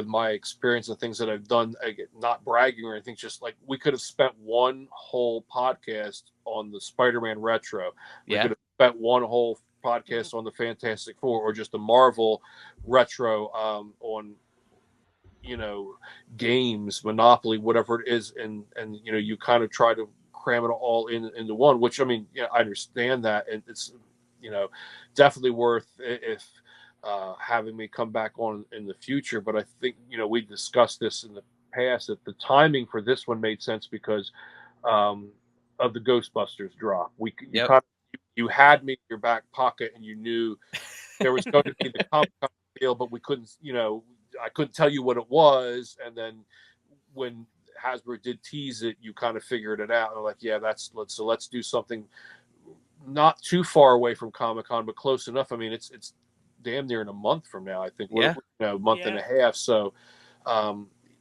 my experience and things that I've done. Not bragging or anything, just like we could have spent one whole podcast on the Spider-Man retro. We yeah, could have spent one whole podcast on the Fantastic Four, or just a Marvel retro on games, Monopoly, whatever it is, and you kind of try to cram it all into one. Which, I mean, yeah, I understand that, and it's definitely worth if having me come back on in the future. But I think we discussed this in the past, that the timing for this one made sense because of the Ghostbusters drop. yep, You had me in your back pocket, and you knew there was going to be the Comic-Con deal, but we couldn't. I couldn't tell you what it was, and then when Hasbro did tease it, you kind of figured it out. And I'm like, yeah, let's do something not too far away from Comic-Con, but close enough. I mean, it's damn near in a month from now, I think. yeah, A month and a half. So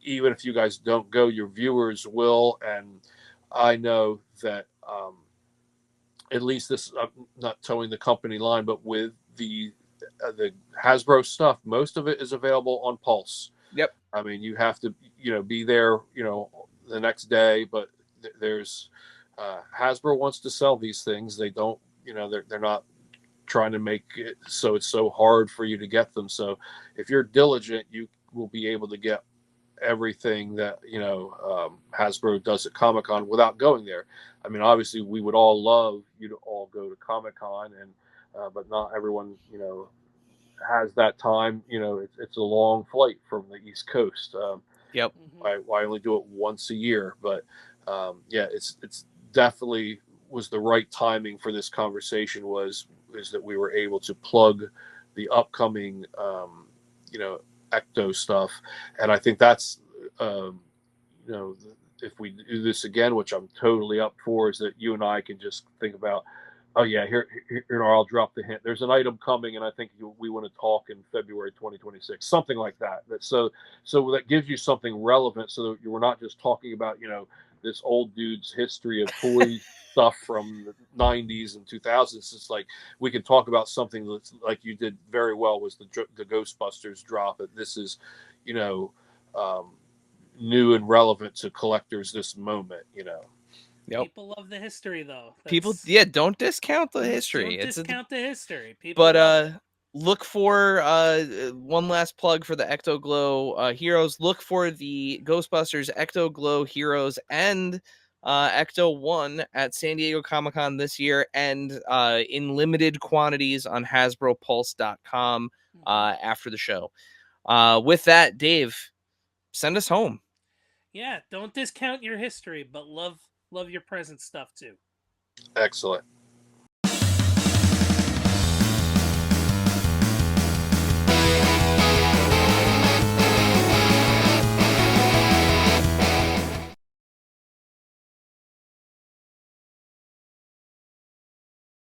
even if you guys don't go, your viewers will. And I know that at least this, I'm not towing the company line, but with the Hasbro stuff, most of it is available on Pulse. yep. I mean, you have to be there the next day, but there's Hasbro wants to sell these things. They don't they're not trying to make it so it's so hard for you to get them. So if you're diligent, you will be able to get everything that Hasbro does at Comic-Con without going there. I mean, obviously we would all love you to all go to Comic-Con, and but not everyone has that time. It's a long flight from the East Coast. Yep. I only do it once a year, but yeah, it's definitely was the right timing for this conversation. Is that we were able to plug the upcoming Ecto stuff, and I think that's if we do this again, which I'm totally up for, is that you and I can just think about, oh yeah, here I'll drop the hint. There's an item coming, and I think we want to talk in February 2026, something like that. So that gives you something relevant, so that we're not just talking about this old dude's history of toy stuff from the 90s and 2000s. It's like we can talk about something that's like you did very well, was the Ghostbusters drop. And this is, you know, um, new and relevant to collectors this moment. Yep. People love the history, though. People, That's, yeah, don't discount the history. don't It's a, discount the history. People but love it. look for one last plug for the Ecto Glow Heroes. Look for the Ghostbusters Ecto Glow Heroes and Ecto One at San Diego Comic-Con this year, and in limited quantities on HasbroPulse.com after the show. With that, Dave, send us home. Yeah, don't discount your history, but love your present stuff too. Excellent.